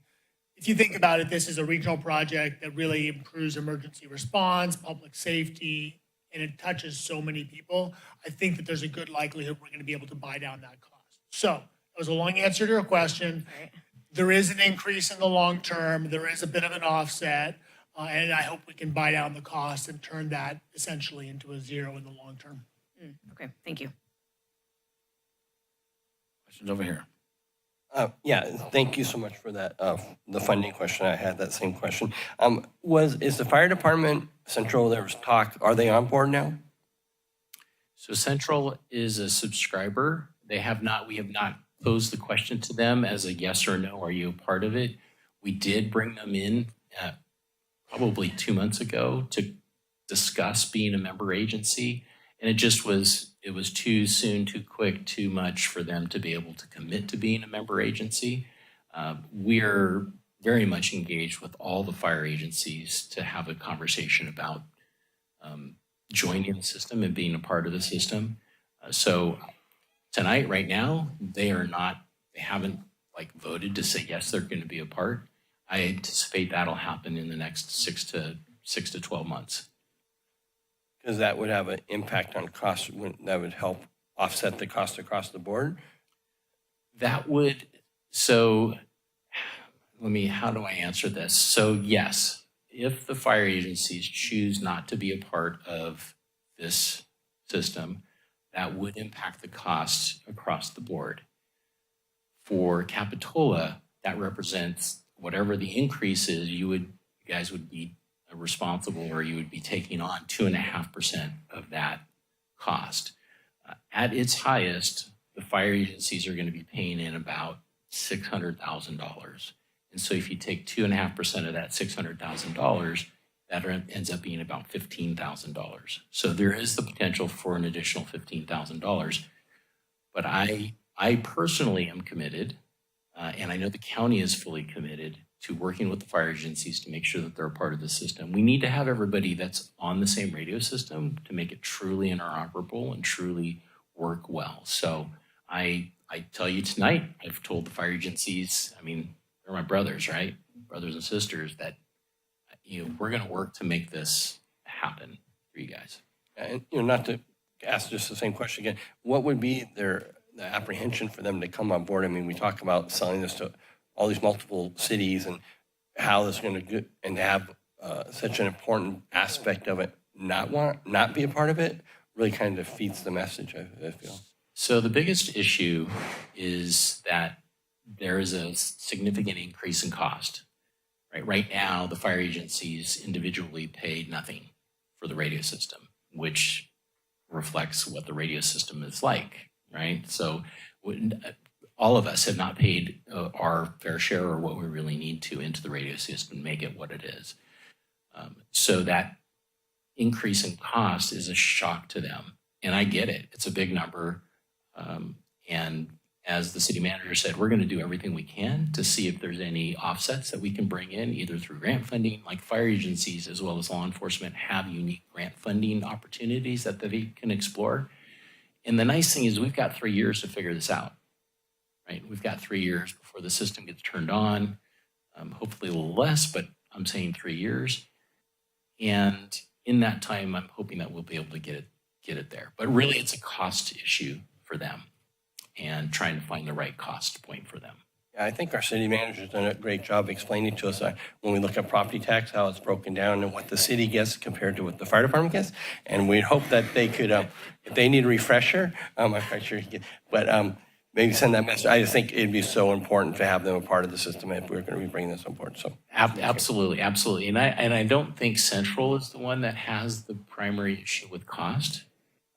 If you think about it, this is a regional project that really improves emergency response, public safety, and it touches so many people. I think that there's a good likelihood we're going to be able to buy down that cost. So that was a long answer to your question. Right. There is an increase in the long term. There is a bit of an offset, and I hope we can buy down the cost and turn that essentially into a zero in the long term. Okay, thank you. Questions over here? Yeah, thank you so much for that. The funding question, I had that same question. Is the fire department Central, there was talk, are they on board now? So Central is a subscriber. We have not posed the question to them as a yes or no, are you a part of it? We did bring them in probably 2 months ago to discuss being a member agency. And it was too soon, too quick, too much for them to be able to commit to being a member agency. We're very much engaged with all the fire agencies to have a conversation about joining the system and being a part of the system. So tonight, right now, they haven't like voted to say yes, they're going to be a part. I anticipate that'll happen in the next 6 to 12 months. Because that would have an impact on costs, that would help offset the cost across the board? How do I answer this? So yes, if the fire agencies choose not to be a part of this system, that would impact the costs across the board. For Capitola, that represents whatever the increase is, you guys would be responsible, or you would be taking on 2.5% of that cost. At its highest, the fire agencies are going to be paying in about $600,000. And so if you take 2.5% of that $600,000, that ends up being about $15,000. So there is the potential for an additional $15,000. But I personally am committed, and I know the county is fully committed to working with the fire agencies to make sure that they're a part of the system. We need to have everybody that's on the same radio system to make it truly interoperable and truly work well. So I tell you tonight, I've told the fire agencies, I mean, they're my brothers, right? Brothers and sisters, that we're going to work to make this happen for you guys. And not to ask just the same question again, what would be the apprehension for them to come on board? I mean, we talk about selling this to all these multiple cities and how this is going to and have such an important aspect of it not be a part of it really kind of defeats the message, I feel. So the biggest issue is that there is a significant increase in cost. Right now, the fire agencies individually pay nothing for the radio system, which reflects what the radio system is like, right? So all of us have not paid our fair share or what we really need to into the radio system to make it what it is. So that increase in cost is a shock to them. And I get it. It's a big number. And as the city manager said, we're going to do everything we can to see if there's any offsets that we can bring in, either through grant funding, like fire agencies as well as law enforcement have unique grant funding opportunities that they can explore. And the nice thing is we've got 3 years to figure this out, right? We've got 3 years before the system gets turned on, hopefully a little less, but I'm saying 3 years. And in that time, I'm hoping that we'll be able to get it there. But really, it's a cost issue for them and trying to find the right cost point for them. Yeah, I think our city manager's done a great job explaining to us when we look at property tax, how it's broken down and what the city gets compared to what the fire department gets. And we hope that they could, if they need a refresher, I'm quite sure he can, but maybe send that message. I just think it'd be so important to have them a part of the system if we're going to be bringing this on board. So absolutely. And I don't think Central is the one that has the primary issue with cost.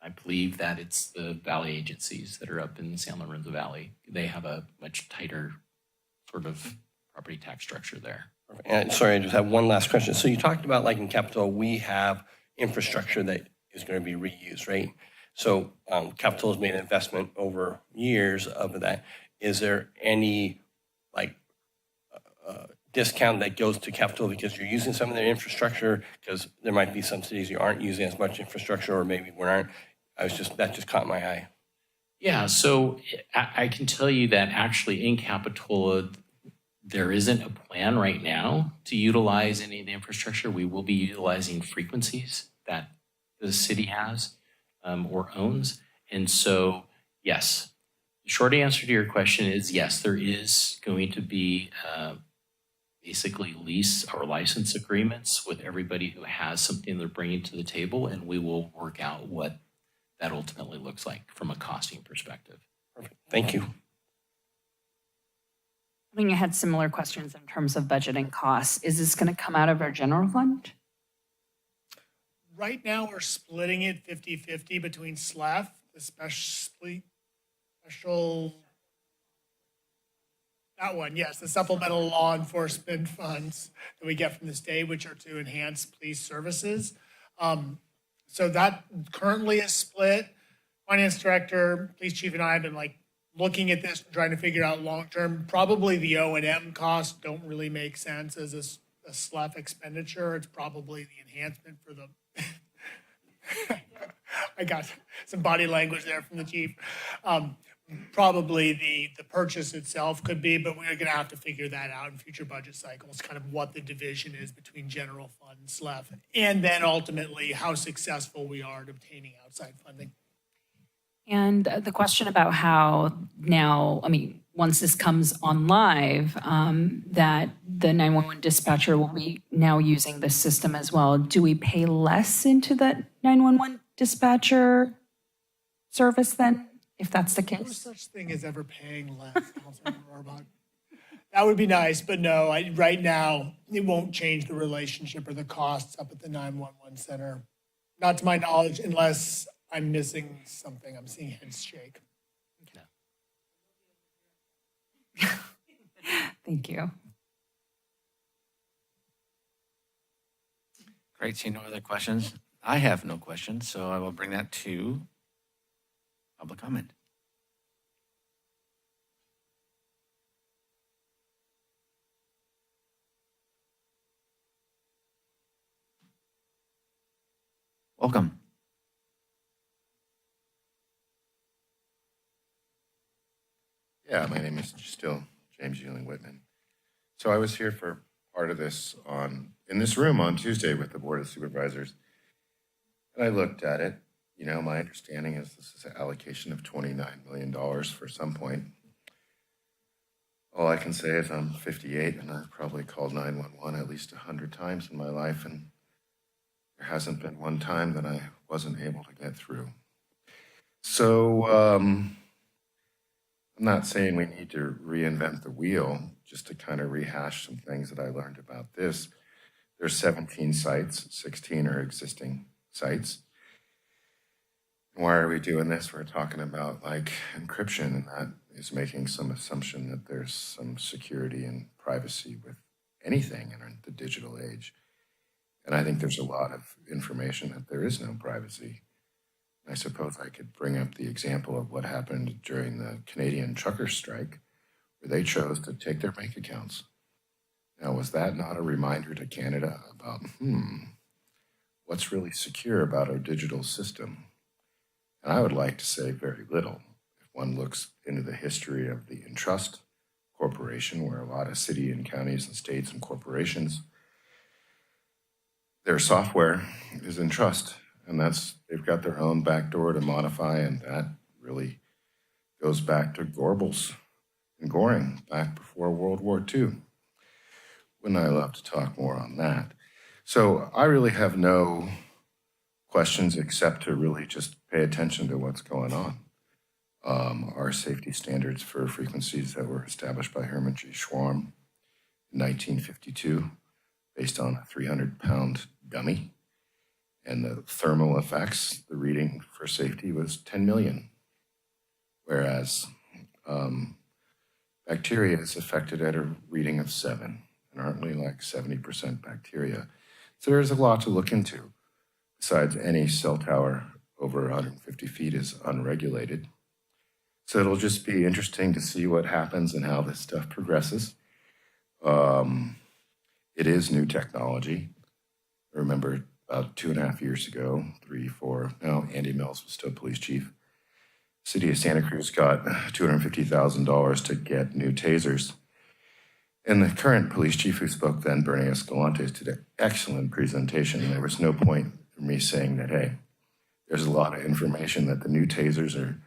I believe that it's the valley agencies that are up in the San Lorenzo Valley. They have a much tighter sort of property tax structure there. And sorry, I just have one last question. So you talked about, like in Capitola, we have infrastructure that is going to be reused, right? So Capitola's made an investment over years of that. Is there any discount that goes to Capitola because you're using some of their infrastructure? Because there might be some cities you aren't using as much infrastructure, or maybe we aren't. That just caught my eye. Yeah, so I can tell you that actually in Capitola, there isn't a plan right now to utilize any of the infrastructure. We will be utilizing frequencies that the city has or owns. And so, yes, the short answer to your question is yes, there is going to be basically lease or license agreements with everybody who has something they're bringing to the table, and we will work out what that ultimately looks like from a costing perspective. Perfect. Thank you. I think I had similar questions in terms of budgeting costs. Is this going to come out of our general fund? Right now, we're splitting it 50-50 between SLEF, the special, that one, yes, the supplemental law enforcement funds that we get from the state, which are to enhance police services. So that currently is split. Finance director, police chief, and I have been like looking at this, trying to figure out long-term. Probably the O&M costs don't really make sense as a SLEF expenditure. It's probably the enhancement for the, I got some body language there from the chief. Probably the purchase itself could be, but we're gonna have to figure that out in future budget cycles, kind of what the division is between general fund and SLEF. And then ultimately, how successful we are at obtaining outside funding. And the question about how now, I mean, once this comes on live, that the 911 dispatcher will be now using this system as well. Do we pay less into that 911 dispatcher service then, if that's the No case? such thing as ever paying less, Councilmember Rohrbach. That would be nice, but no, right now, it won't change the relationship or the costs up at the 911 center. Not to my knowledge, unless I'm missing something. I'm seeing heads shake. Thank you. Great, see no other questions? I have no questions, so I will bring that to public comment. Welcome. Yeah, my name is still James Ewing Whitman. So I was here for part of this in this room on Tuesday with the Board of Supervisors. And I looked at it. You know, my understanding is this is an allocation of $29 million for some point. All I can say is I'm 58 and I've probably called 911 at least 100 times in my life, and there hasn't been one time that I wasn't able to get through. So I'm not saying we need to reinvent the wheel, just to kind of rehash some things that I learned about this. There's 17 sites, 16 are existing sites. Why are we doing this? We're talking about like encryption, and that is making some assumption that there's some security and privacy with anything in the digital age. And I think there's a lot of information that there is no privacy. I suppose I could bring up the example of what happened during the Canadian trucker strike, where they chose to take their bank accounts. Now, was that not a reminder to Canada about, what's really secure about our digital system? And I would like to say very little. If one looks into the history of the Entrust Corporation, where a lot of city and counties and states and corporations, their software is Entrust. And they've got their own backdoor to modify, and that really goes back to Goebbels and Goring back before World War II. Wouldn't I love to talk more on that? So I really have no questions except to really just pay attention to what's going on. Our safety standards for frequencies that were established by Herman G. Schwarm in 1952, based on a 300-pound dummy. And the thermal effects, the reading for safety was 10 million. Whereas bacteria is affected at a reading of 7, and aren't we like 70% bacteria? So there's a lot to look into. Besides, any cell tower over 150 feet is unregulated. So it'll just be interesting to see what happens and how this stuff progresses. It is new technology. I remember about 2.5 years ago, 3, 4, no, Andy Mills was still police chief. City of Santa Cruz got $250,000 to get new tasers. And the current police chief who spoke then, Bernie Escalantes, did an excellent presentation. And there was no point in me saying that, hey, there's a lot of information that the new tasers are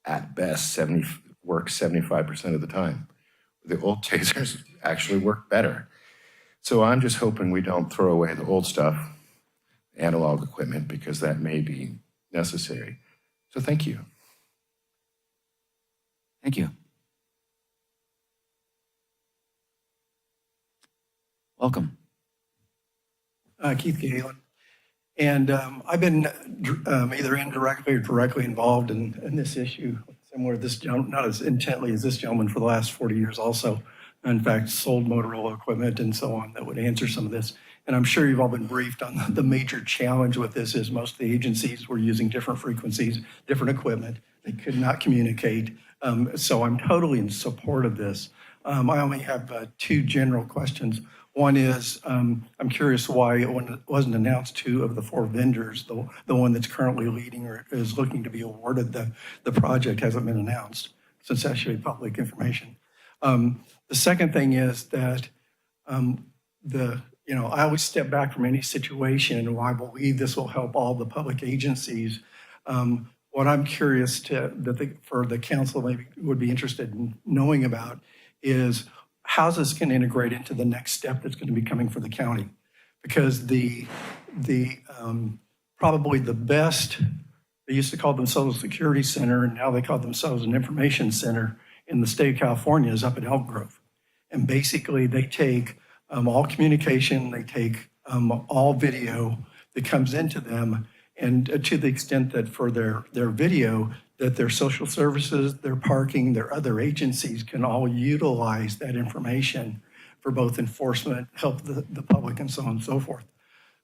at best work 75% of the time. The old tasers actually work better. So I'm just hoping we don't throw away the old stuff, analog equipment, because that may be necessary. So thank you. Thank you. Welcome. Keith Galen. And I've been either indirectly or directly involved in this issue, similar to this gentleman, not as intently as this gentleman, for the last 40 years also. In fact, sold Motorola equipment and so on that would answer some of this. and I'm sure you've all been briefed on the major challenge with this is most of the agencies were using different frequencies, different equipment. They could not communicate. So I'm totally in support of this. I only have two general questions. One is, I'm curious why it wasn't announced two of the four vendors, the one that's currently leading or is looking to be awarded the project hasn't been announced, since that's actually public information. The second thing is that I always step back from any situation, and I believe this will help all the public agencies. What I'm curious for the council maybe would be interested in knowing about is how's this going to integrate into the next step that's going to be coming for the county? Because probably the best, they used to call themselves a security center, and now they call themselves an information center in the state of California is up at Elk Grove. And basically they take all communication, they take all video that comes into them, and to the extent that for their video, that their social services, their parking, their other agencies can all utilize that information for both enforcement, help the public, and so on and so forth.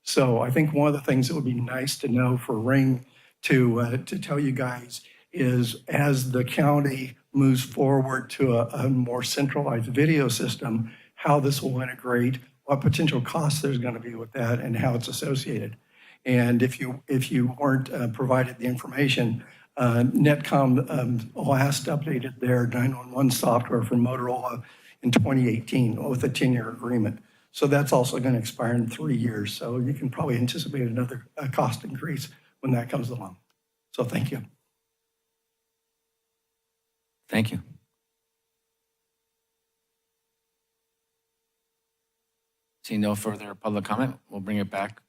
So I think one of the things that would be nice to know for Ring to tell you guys is as the county moves forward to a more centralized video system, how this will integrate, what potential costs there's going to be with that, and how it's associated. And if you weren't provided the information, Netcom last updated their 911 software for Motorola in 2018 with a 10-year agreement. So that's also going to expire in 3 years. So you can probably anticipate another cost increase when that comes along. So thank you. Thank you. See no further public comment, we'll bring it back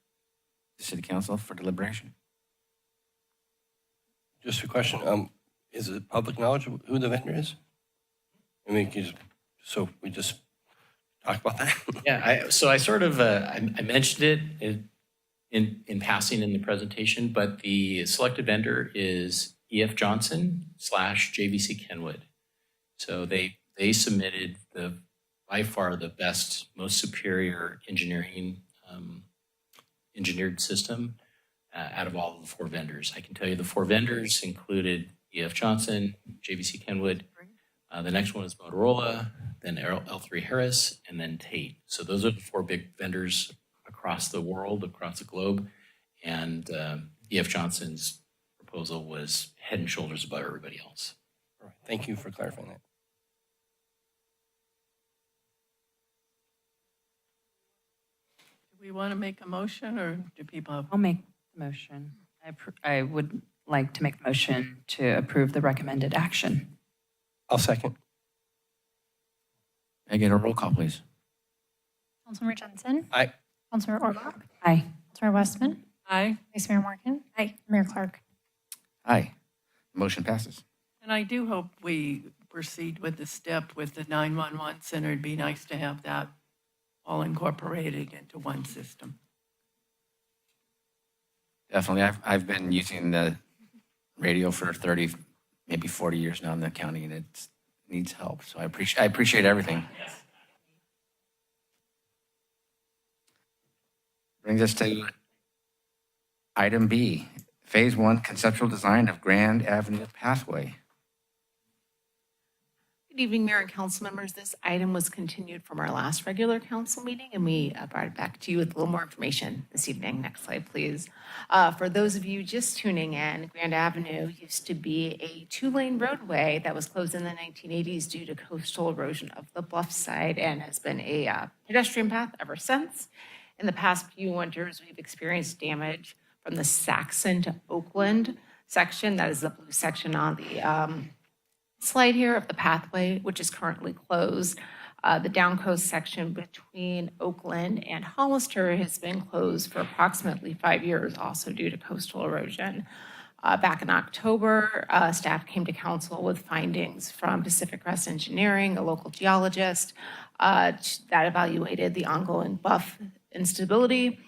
to City Council for deliberation. Just a question, is it public knowledge of who the vendor is? I mean, so we just talk about that? Yeah, so I sort of, I mentioned it in passing in the presentation, but the selected vendor is E.F. Johnson / JVC Kenwood. So they submitted by far the best, most superior engineered system out of all of the four vendors. I can tell you the four vendors included E.F. Johnson, JVC Kenwood. The next one is Motorola, then L3 Harris, and then Tate. So those are the four big vendors across the world, across the globe. And E.F. Johnson's proposal was head and shoulders above everybody else. All right. Thank you for clarifying that. Do we want to make a motion, or do people have? I'll make the motion. I would like to make the motion to approve the recommended action. I'll second. May I get a roll call, please? Councilmember Jensen. Aye. Councilmember Orbach. Aye. Councilmember Westman. Aye. Vice Mayor Morgan. Aye. Mayor Clark. Aye. Motion passes. And I do hope we proceed with the step with the 911 center. It'd be nice to have that all incorporated into one system. Definitely. I've been using the radio for 30, maybe 40 years now in the county, and it needs help. So I appreciate everything. Brings us to item B, Phase 1 conceptual design of Grand Avenue Pathway. Good evening, Mayor and council members. This item was continued from our last regular council meeting, and we brought it back to you with a little more information this evening. Next slide, please. For those of you just tuning in, Grand Avenue used to be a 2-lane roadway that was closed in the 1980s due to coastal erosion of the bluff side and has been a pedestrian path ever since. In the past few winters, we've experienced damage from the Saxon to Oakland section. That is the blue section on the slide here of the pathway, which is currently closed. The down coast section between Oakland and Hollister has been closed for approximately 5 years, also due to coastal erosion. Back in October, staff came to council with findings from Pacific Crest Engineering, a local geologist, that evaluated the ongoing bluff instability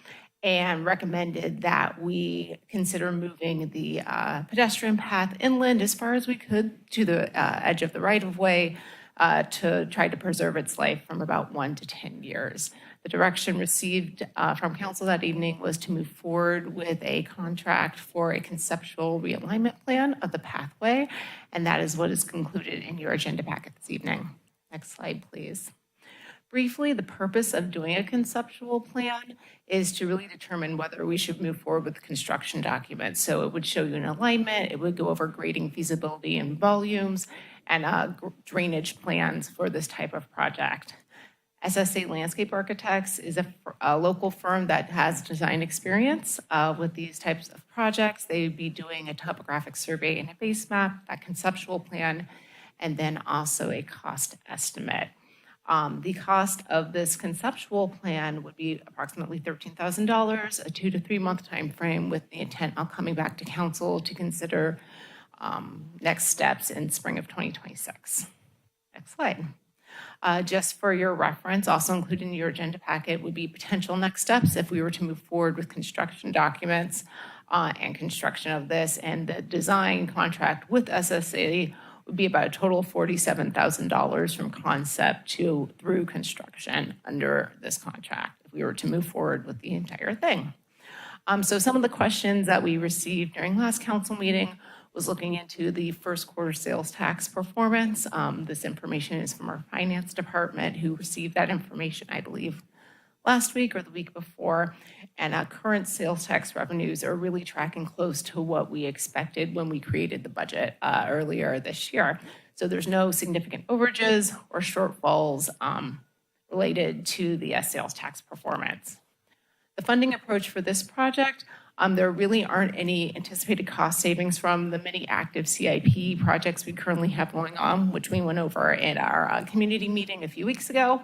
and recommended that we consider moving the pedestrian path inland as far as we could to the edge of the right-of-way to try to preserve its life from about 1 to 10 years. The direction received from council that evening was to move forward with a contract for a conceptual realignment plan of the pathway, and that is what is concluded in your agenda packet this evening. Next slide, please. Briefly, the purpose of doing a conceptual plan is to really determine whether we should move forward with the construction documents. So it would show you an alignment, it would go over grading feasibility and volumes, and drainage plans for this type of project. SSA Landscape Architects is a local firm that has design experience with these types of projects. They would be doing a topographic survey and a base map, a conceptual plan, and then also a cost estimate. The cost of this conceptual plan would be approximately $13,000, a 2 to 3 month time frame, with the intent of coming back to council to consider next steps in spring of 2026. Next slide. Just for your reference, also included in your agenda packet would be potential next steps if we were to move forward with construction documents and construction of this, and the design contract with SSA would be about a total of $47,000 from concept through construction under this contract if we were to move forward with the entire thing. So some of the questions that we received during last council meeting was looking into the first quarter sales tax performance. This information is from our finance department, who received that information, I believe, last week or the week before. And current sales tax revenues are really tracking close to what we expected when we created the budget earlier this year. So there's no significant overages or shortfalls related to the sales tax performance. The funding approach for this project, there really aren't any anticipated cost savings from the many active CIP projects we currently have going on, which we went over in our community meeting a few weeks ago.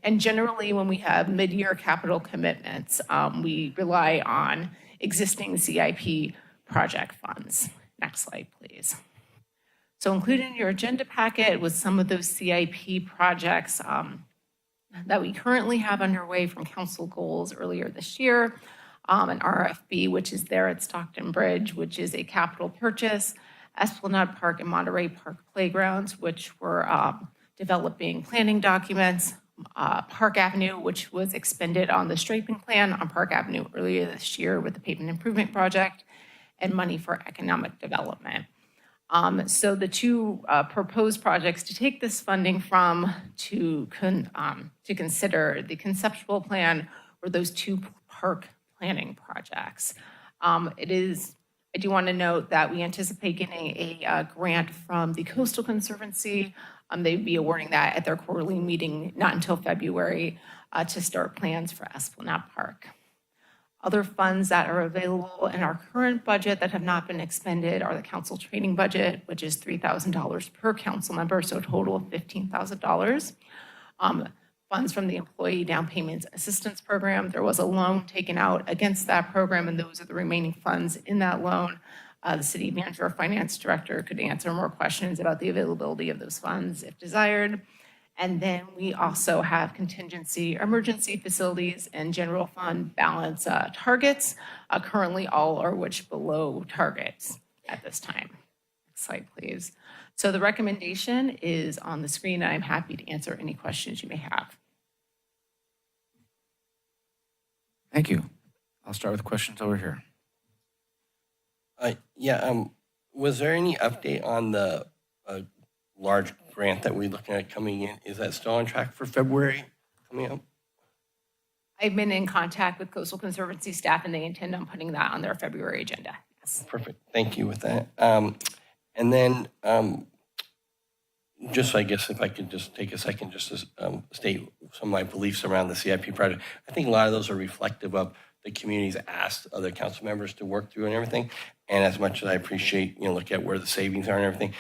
And generally, when we have mid-year capital commitments, we rely on existing CIP project funds. Next slide, please. So included in your agenda packet was some of those CIP projects that we currently have underway from council goals earlier this year. An RFB, which is there at Stockton Bridge, which is a capital purchase, Esplanade Park and Monterey Park Playgrounds, which were developing planning documents, Park Avenue, which was expended on the striping plan on Park Avenue earlier this year with the pavement improvement project, and money for economic development. So the two proposed projects to take this funding from to consider the conceptual plan were those two park planning projects. I do want to note that we anticipate getting a grant from the Coastal Conservancy. They'd be awarding that at their quarterly meeting, not until February, to start plans for Esplanade Park. Other funds that are available in our current budget that have not been expended are the council training budget, which is $3,000 per council member, so a total of $15,000. Funds from the Employee Down Payments Assistance Program. There was a loan taken out against that program, and those are the remaining funds in that loan. The city manager or finance director could answer more questions about the availability of those funds if desired. And then we also have contingency, emergency facilities, and general fund balance targets. Currently, all are which below targets at this time. Next slide, please. So the recommendation is on the screen. I'm happy to answer any questions you may have. Thank you. I'll start with questions over here. Was there any update on the large grant that we're looking at coming in? Is that still on track for February coming up? I've been in contact with Coastal Conservancy staff, and they intend on putting that on their February agenda. Yes. Perfect. Thank you with that. And then just, I guess, if I could just take a second just to state some of my beliefs around the CIP project. I think a lot of those are reflective of the community's asked other council members to work through and everything. And as much as I appreciate, look at where the savings are and everything,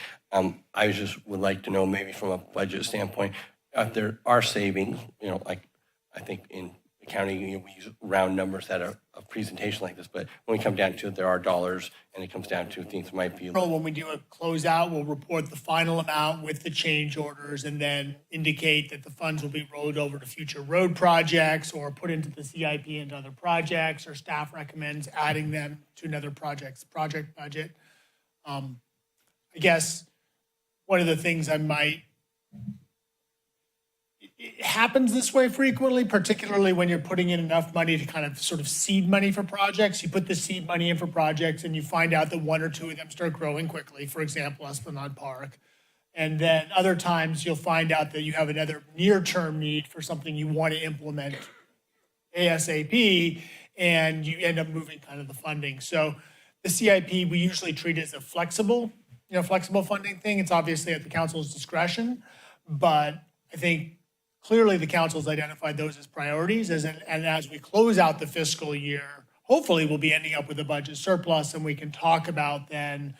I just would like to know, maybe from a budget standpoint, if there are savings, like I think in accounting, we use round numbers that are a presentation like this, but when we come down to it, there are dollars, and it comes down to things that might be. When we do a closeout, we'll report the final amount with the change orders and then indicate that the funds will be rolled over to future road projects or put into the CIP into other projects, or staff recommends adding them to another project budget. I guess one of the things I might, it happens this way frequently, particularly when you're putting in enough money to kind of sort of seed money for projects. You put the seed money in for projects and you find out that one or two of them start growing quickly, for example, Esplanade Park. And then other times you'll find out that you have another near-term need for something you want to implement ASAP, and you end up moving kind of the funding. So the CIP, we usually treat as a flexible funding thing. It's obviously at the council's discretion, but I think clearly the council's identified those as priorities, and as we close out the fiscal year, hopefully we'll be ending up with a budget surplus, and we can talk about then,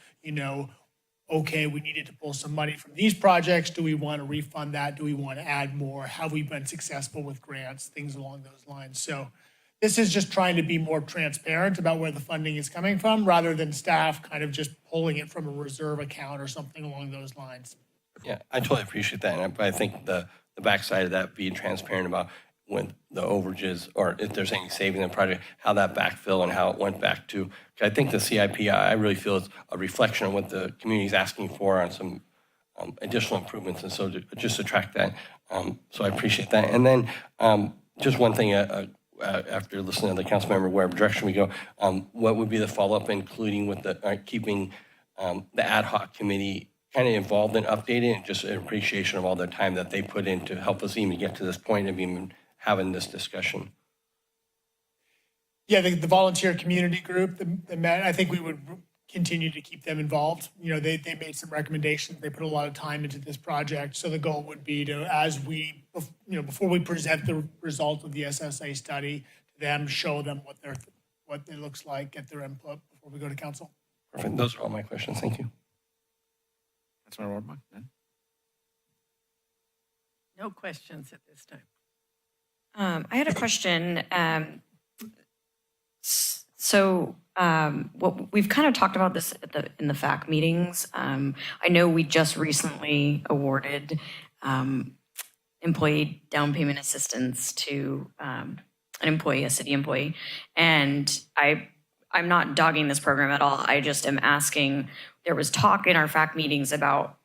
okay, we needed to pull some money from these projects. Do we want to refund that? Do we want to add more? Have we been successful with grants? Things along those lines. So this is just trying to be more transparent about where the funding is coming from, rather than staff kind of just pulling it from a reserve account or something along those lines. Yeah, I totally appreciate that. And I think the backside of that, being transparent about when the overages, or if there's any saving in the project, how that backfill and how it went back to. I think the CIP, I really feel is a reflection of what the community is asking for on some additional improvements. And so just to track that. So I appreciate that. And then just one thing, after listening to the council member, where direction we go, what would be the follow-up, including with the keeping the ad hoc committee kind of involved and updated, and just an appreciation of all the time that they put in to help us even get to this point of even having this discussion. Yeah, the volunteer community group, I think we would continue to keep them involved. They made some recommendations. They put a lot of time into this project. So the goal would be to, before we present the result of the SSA study to them, show them what it looks like, get their input before we go to council. Perfect. Those are all my questions. Thank you. Councilmember Rohrbach, then. No questions at this time. I had a question. We've kind of talked about this in the FAC meetings. I know we just recently awarded employee down payment assistance to an employee, a city employee, and I'm not dogging this program at all. I just am asking. There was talk in our FAC meetings about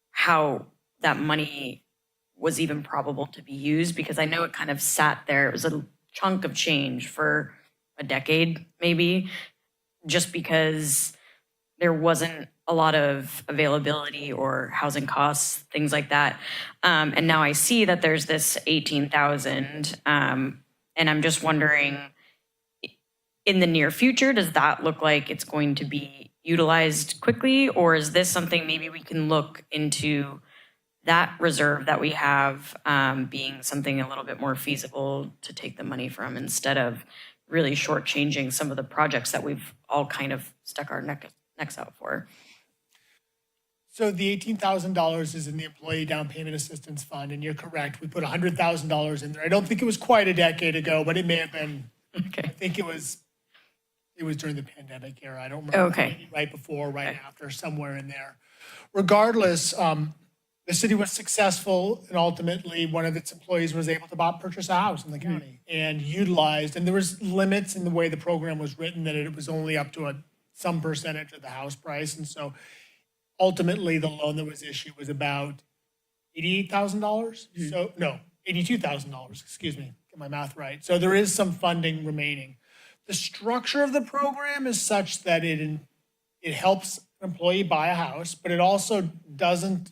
how that money was even probable to be used, because I know it kind of sat there. It was a chunk of change for a decade, maybe, just because there wasn't a lot of availability or housing costs, things like that. And now I see that there's this 18,000, and I'm just wondering, in the near future, does that look like it's going to be utilized quickly, or is this something maybe we can look into that reserve that we have being something a little bit more feasible to take the money from, instead of really shortchanging some of the projects that we've all kind of stuck our necks out for? So the $18,000 is in the Employee Down Payment Assistance Fund, and you're correct. We put $100,000 in there. I don't think it was quite a decade ago, but it may have been. Okay. I think it was during the pandemic era. I don't remember. Okay. Maybe right before, right after, somewhere in there. Regardless, the city was successful, and ultimately one of its employees was able to purchase a house in the county and utilized, and there was limits in the way the program was written, that it was only up to some percentage of the house price. And so ultimately the loan that was issued was about $88,000. So no, $82,000, excuse me, get my math right. So there is some funding remaining. The structure of the program is such that it helps an employee buy a house, but it also doesn't.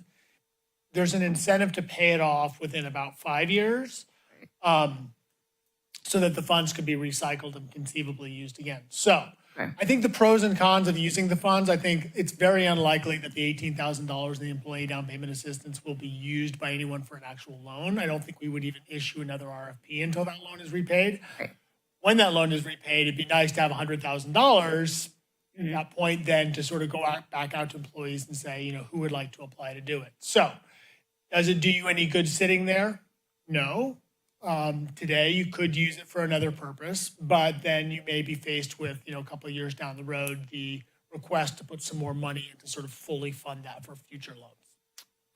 There's an incentive to pay it off within about 5 years, so that the funds could be recycled and conceivably used again. So I think the pros and cons of using the funds, I think it's very unlikely that the $18,000 in the employee down payment assistance will be used by anyone for an actual loan. I don't think we would even issue another RFP until that loan is repaid. Right. When that loan is repaid, it'd be nice to have $100,000 at that point, then to sort of go back out to employees and say, who would like to apply to do it. So does it do you any good sitting there? No. Today you could use it for another purpose, but then you may be faced with, a couple of years down the road, the request to put some more money in to sort of fully fund that for future loans.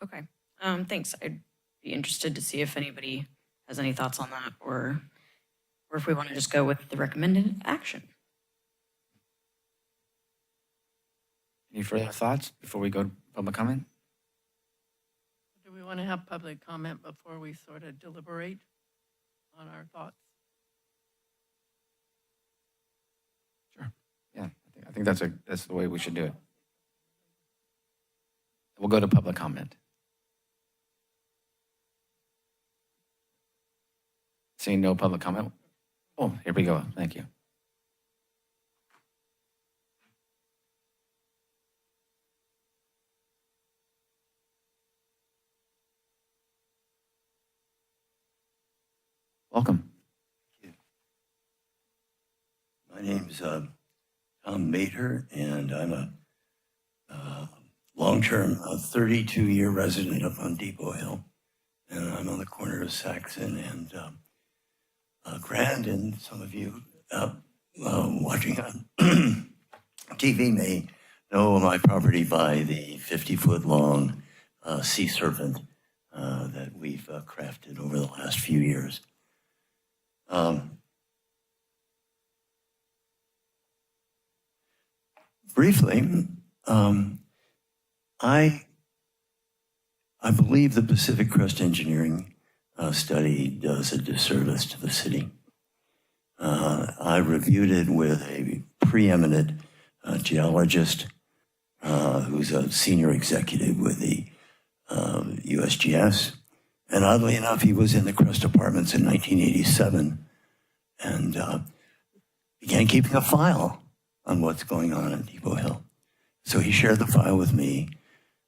Okay. Thanks. I'd be interested to see if anybody has any thoughts on that, or if we want to just go with the recommended action. Any further thoughts before we go to public comment? Do we we want to have public comment before we sort of deliberate on our thoughts? Yeah, I think that's the way we should do it. We'll go to public comment. Seeing no public comment. Oh, here we go. Thank you. Welcome. My name's Tom Mater, and I'm a long-term 32-year resident up on Depot Hill, and I'm on the corner of Saxon and Grand, and some of you watching on TV may know my property by the 50-foot-long sea serpent that we've crafted over the last few years. Briefly, I believe the Pacific Crest Engineering study does a disservice to the city. I reviewed it with a preeminent geologist who's a senior executive with the USGS. And oddly enough, he was in the Crest Departments in 1987 and began keeping a file on what's going on at Depot Hill. So he shared the file with me.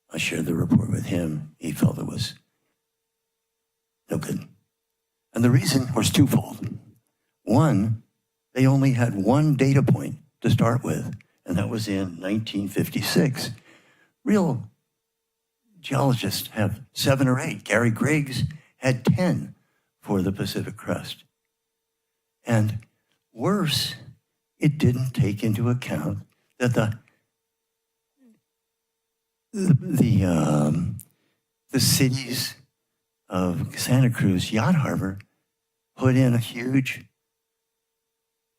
I shared the report with him. He felt it was no good. And the reason was twofold. One, they only had one data point to start with, and that was in 1956. Real geologists have 7 or 8. Gary Griggs had 10 for the Pacific Crest. And worse, it didn't take into account that the cities of Santa Cruz Yacht Harbor put in a huge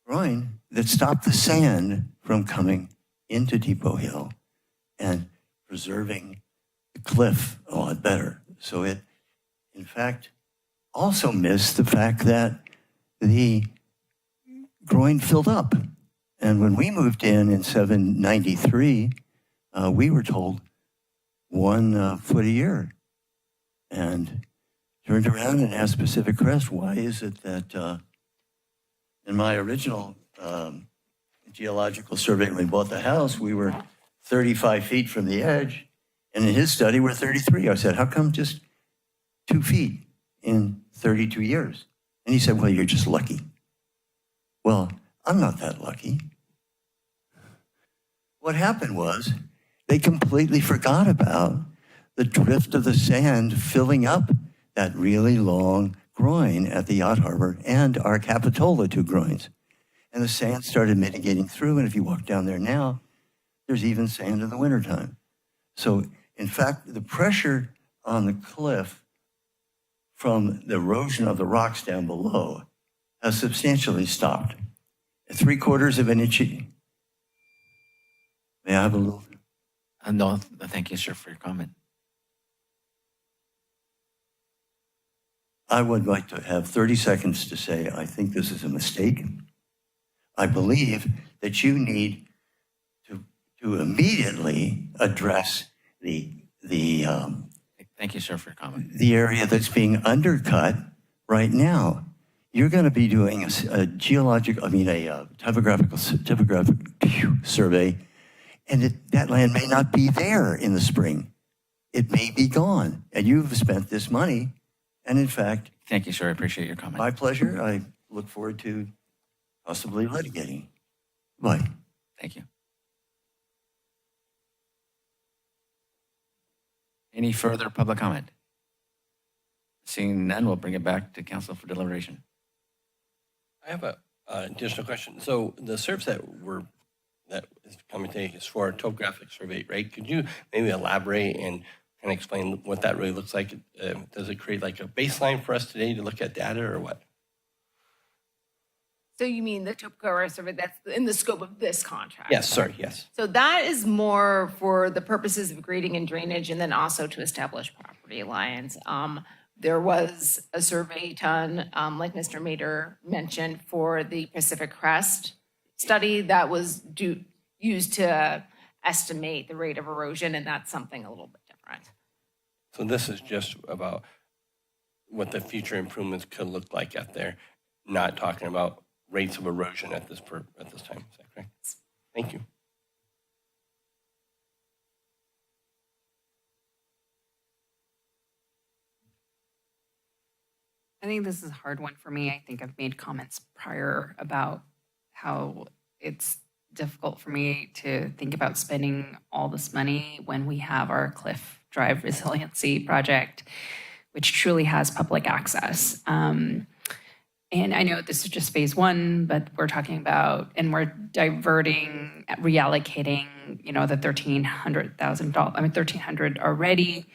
groin that stopped the sand from coming into Depot Hill and preserving the cliff a lot better. So it, in fact, also missed the fact that the groin filled up. And when we moved in 793, we were told 1 foot a year. And turned around and asked Pacific Crest, why is it that in my original geological survey when we bought the house, we were 35 feet from the edge, and in his study we're 33. I said, how come just 2 feet in 32 years? And he said, well, you're just lucky. Well, I'm not that lucky. What happened was they completely forgot about the drift of the sand filling up that really long groin at the Yacht Harbor and our Capitola 2 groins. And the sand started mitigating through, and if you walk down there now, there's even sand in the wintertime. So, in fact, the pressure on the cliff from the erosion of the rocks down below has substantially stopped. 3/4 of an inch. May I have a little? No, thank you, sir, for your comment. I would like to have 30 seconds to say, I think this is a mistake. I believe that you need to immediately address Thank you, sir, for your comment. the area that's being undercut right now. You're going to be doing a topographic survey, and that land may not be there in the spring. It may be gone, and you've spent this money. And in fact, thank you, sir. I appreciate your comment. My pleasure. I look forward to possibly litigating. Bye. Thank you. Any further public comment? Seeing none, we'll bring it back to council for deliberation. I have a additional question. So the service that is coming today is for a topographic survey, right? Could you maybe elaborate and kind of explain what that really looks like? Does it create like a baseline for us today to look at data or what? So you mean the topographic survey that's in the scope of this contract? Yes, sorry, yes. So that is more for the purposes of grading and drainage and then also to establish property property lines. There was a survey done, like Mr. Mader mentioned, for the Pacific Crest study that was used to estimate the rate of erosion, and that's something a little bit different. So this is just about what the future improvements could look like out there, not talking about rates of erosion at this time. Is that correct? Thank you. I think this is a hard one for me. I think I've made comments prior about how it's difficult for me to think about spending all this money when we have our Cliff Drive Resiliency Project, which truly has public access. And I know this is just phase one, but we're talking about, and we're diverting, reallocating, the $1,300 already.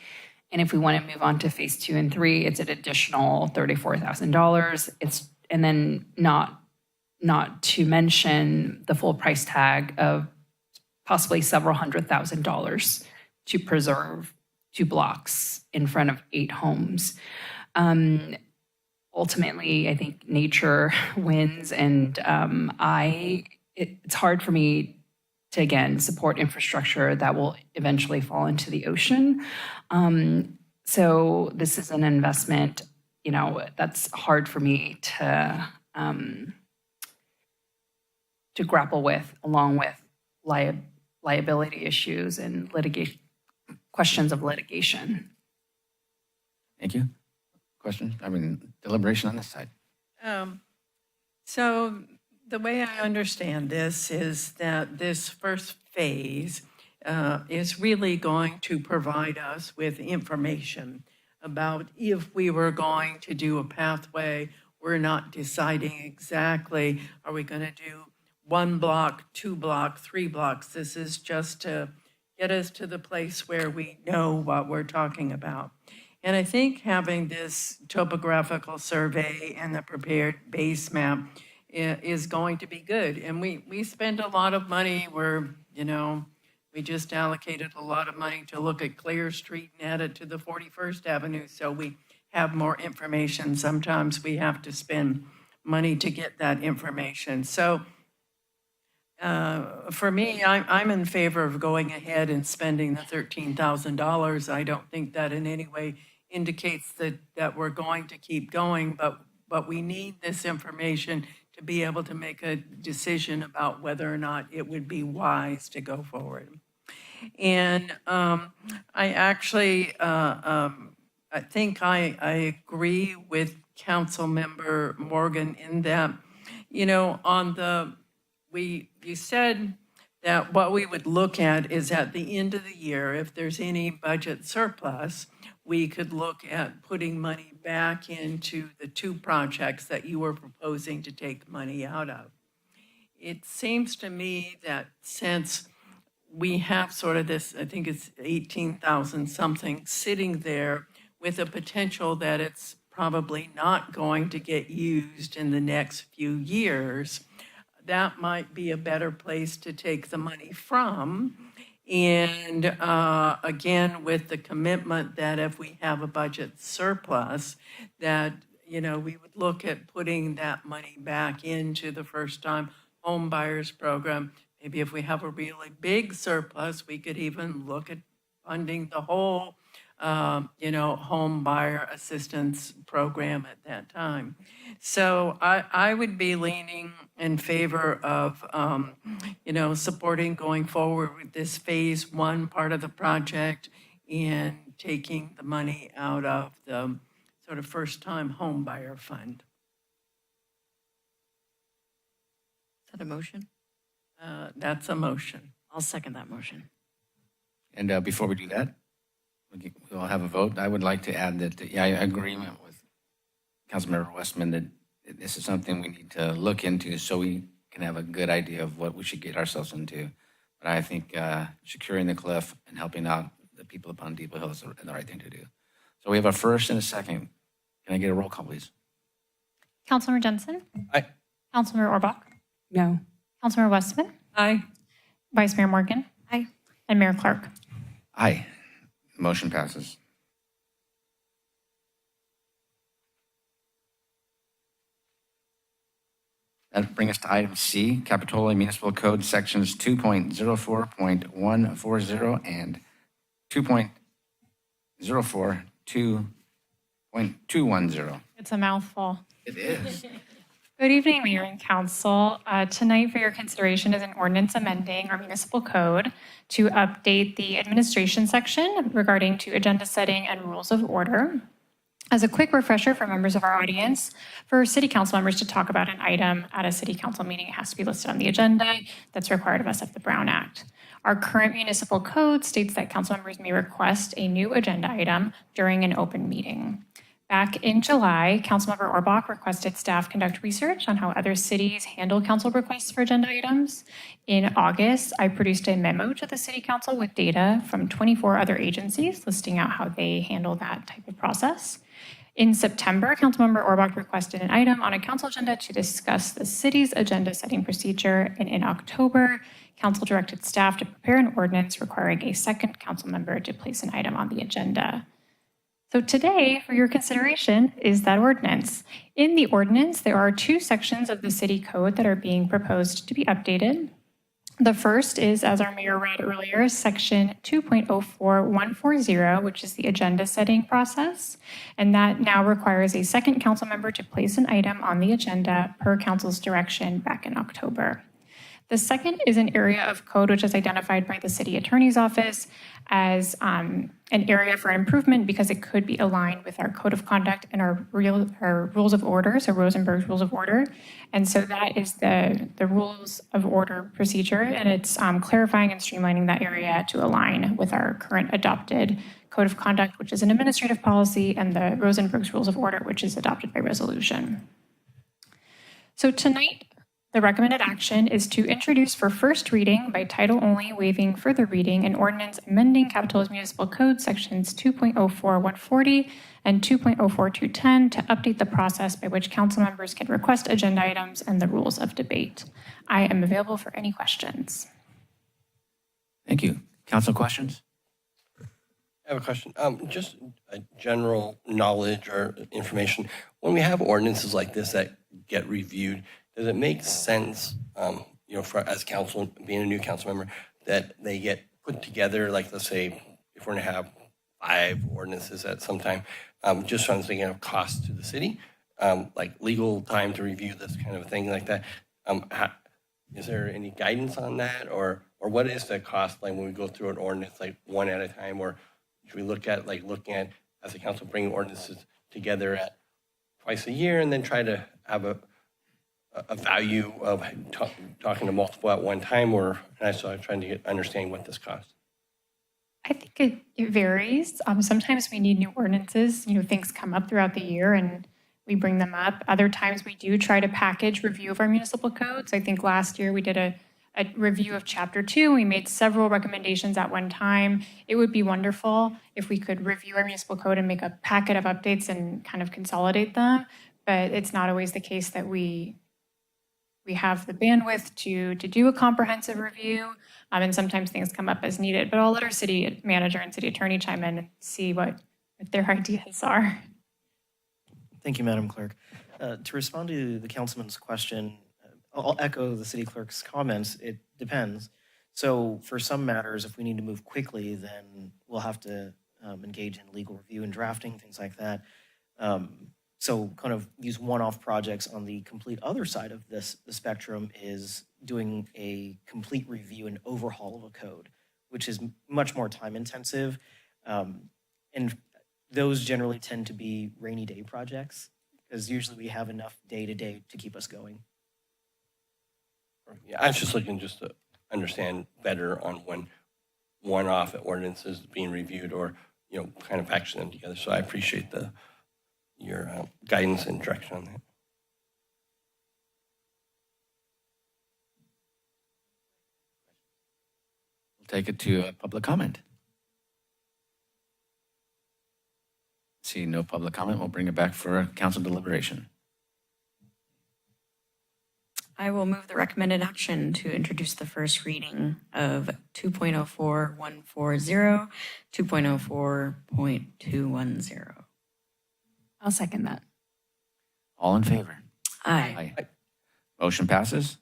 And if we want to move on to phase 2 and 3, it's an additional $34,000. And then not to mention the full price tag of possibly several $100,000 to preserve 2 blocks in front of 8 homes. Ultimately, I think nature wins, and it's hard for me to, again, support infrastructure that will eventually fall into the ocean. So this is an investment, that's hard for me to grapple with, along with liability issues and litigation, questions of litigation. Thank you. Question? Deliberation on this side. So the way I understand this is that this first phase is really going to provide us with information about if we were going to do a pathway. We're not deciding exactly, are we going to do 1 block, 2 blocks, 3 blocks? This is just to get us to the place where we know what we're talking about. And I think having this topographical survey and the prepared base map is going to be good. And we spend a lot of money. We just allocated a lot of money to look at Clear Street and add it to the 41st Avenue, so we have more information. Sometimes we have to spend money to get that information. So for me, I'm in favor of going ahead and spending the $13,000. I don't think that in any way indicates that we're going to keep going, but we need this information to be able to make a decision about whether or not it would be wise to go forward. And I actually, I think I agree with Councilmember Morgan in that, you said that what we would look at is at the end of the year, if there's any budget surplus, we could look at putting money back into the 2 projects that you were proposing to take money out of. It seems to me that since we have sort of this, I think it's 18,000 something sitting there with a potential that it's probably not going to get used in the next few years, that might be a better place to take the money from. And again, with the commitment that if we have a budget surplus, that, we would look at putting that money back into the first-time home buyers program. Maybe if we have a really big surplus, we could even look at funding the whole, home buyer assistance program at that time. So I would be leaning in favor of, supporting going forward with this phase 1 part of the project and taking the money out of the sort of first-time home buyer fund. Is that a motion? That's a motion. I'll second that motion. And before we do that, we'll have a vote. I would like to add that, I agree with Councilmember Westman that this is something we need to look into so we can have a good idea of what we should get ourselves into. But I think securing the cliff and helping out the people upon Depot Hill is the right thing to do. So we have a first and a second. Can I get a roll call, please? Councilmember Jensen? Aye. Councilmember Orbach? No. Councilmember Westman? Aye. Vice Mayor Morgan? Aye. And Mayor Clark? Aye. Motion passes. That brings us to item C, Capitola Municipal Code Sections 2.04.140 and 2.04.2.210. It's a mouthful. It is. Good evening, Mayor and Council. Tonight for your consideration is an ordinance amending our municipal code to update the administration section regarding to agenda setting and rules of order. As a quick refresher for members of our audience, for city council members to talk about an item at a city council meeting, it has to be listed on the agenda. That's required of us of the Brown Act. Our current municipal code states that council members may request a new agenda item during an open meeting. Back in July, Councilmember Orbach requested staff conduct research on how other cities handle council requests for agenda items. In August, I produced a memo to the City Council with data from 24 other agencies listing out how they handle that type of process. In September, Councilmember Orbach requested an item on a council agenda to discuss the city's agenda setting procedure. And in October, council directed staff to prepare an ordinance requiring a second council member to place an item on the agenda. So today, for your consideration, is that ordinance. In the ordinance, there are two sections of the city code that are being proposed to be updated. The first is, as our mayor read earlier, section 2.04140, which is the agenda setting process. And that now requires a second council member to place an item on the agenda per council's direction back in October. The second is an area of code which is identified by the city attorney's office as an area for improvement because it could be aligned with our code of conduct and our rules of order, so Rosenberg's rules of order. And so that is the rules of order procedure, and it's clarifying and streamlining that area to align with our current adopted code of conduct, which is an administrative policy, and the Rosenberg's rules of order, which is adopted by resolution. So tonight, the recommended action is to introduce for first reading by title only, waiving further reading, an ordinance amending Capitola's Municipal Code sections 2.04140 and 2.04210 to update the process by which council members can request agenda items and the rules of debate. I am available for any questions. Thank you. Council questions? I have a question. Just a general knowledge or information. When we have ordinances like this that get reviewed, does it make sense, for as council, being a new council member, that they get put together, like let's say, if we're gonna have 5 ordinances at some time, just so I'm thinking of cost to the city, like legal time to review this kind of thing like that. Is there any guidance on that, or what is the cost like when we go through an ordinance, like one at a time, or should we look at looking at as a council bringing ordinances together at twice a year and then try to have a value of talking to multiple at one time, or so I'm trying to understand what this costs. I think it varies. Sometimes we need new ordinances. Things come up throughout the year and we bring them up. Other times we do try to package review of our municipal codes. I think last year we did a review of Chapter 2. We made several recommendations at one time. It would be wonderful if we could review our municipal code and make a packet of updates and kind of consolidate them. But it's not always the case that we have the bandwidth to do a comprehensive review, and sometimes things come up as needed. But I'll let our city manager and city attorney chime in and see what their ideas are. Thank you, Madam Clerk. To respond to the councilman's question, I'll echo the city clerk's comments. It depends. So for some matters, if we need to move quickly, then we'll have to engage in legal review and drafting, things like that. So kind of these one-off projects on the complete other side of the spectrum is doing a complete review and overhaul of a code, which is much more time intensive. And those generally tend to be rainy day projects because usually we have enough day to day to keep us going. Yeah, I was just looking just to understand better on when one-off ordinances being reviewed or, kind of packaging them together. So I appreciate your guidance and direction on that. We'll take it to public comment. See no public comment, we'll bring it back for council deliberation. I will move the recommended action to introduce the first reading of 2.04140, 2.04.210. I'll second that. All in favor? Aye. Aye. Motion passes.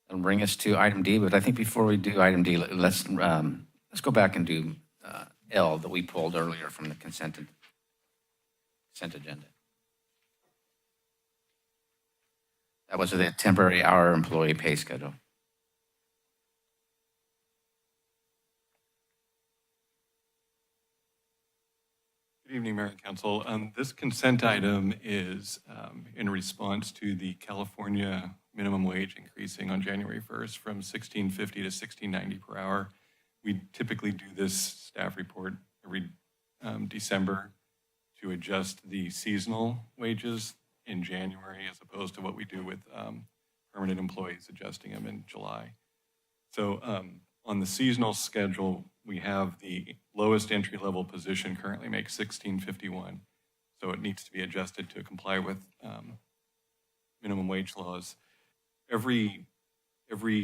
That'll bring us to item D, but I think before we do item D, let's go back and do L that we pulled earlier from the consent agenda. That was the temporary hour employee pay schedule. Good evening, Mayor and Council. This consent item is in response to the California minimum wage increasing on January 1st from $16.50 to $16.90 per hour. We typically do this staff report every December to adjust the seasonal wages in January as opposed to what we do with permanent employees, adjusting them in July. So on the seasonal schedule, we have the lowest entry-level position currently makes $16.51, so it needs to be adjusted to comply with minimum wage laws. Every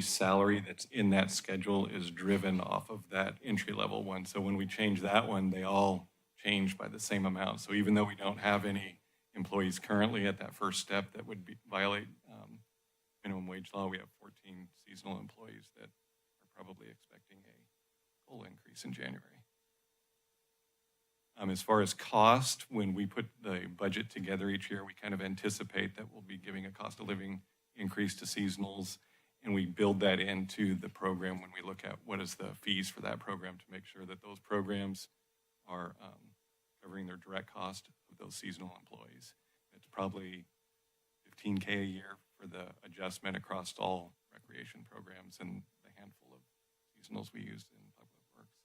salary that's in that schedule is driven off of that entry-level one. So when we change that one, they all change by the same amount. So even though we don't have any employees currently at that first step that would violate minimum wage law, we have 14 seasonal employees that are probably expecting a full increase in January. As far as cost, when we put the budget together each year, we kind of anticipate that we'll be giving a cost of living increase to seasonals, and we build that into the program when we look at what is the fees for that program to make sure that those programs are covering their direct cost of those seasonal employees. It's probably $15K a year for the adjustment across all recreation programs and the handful of seasonals we use in public works.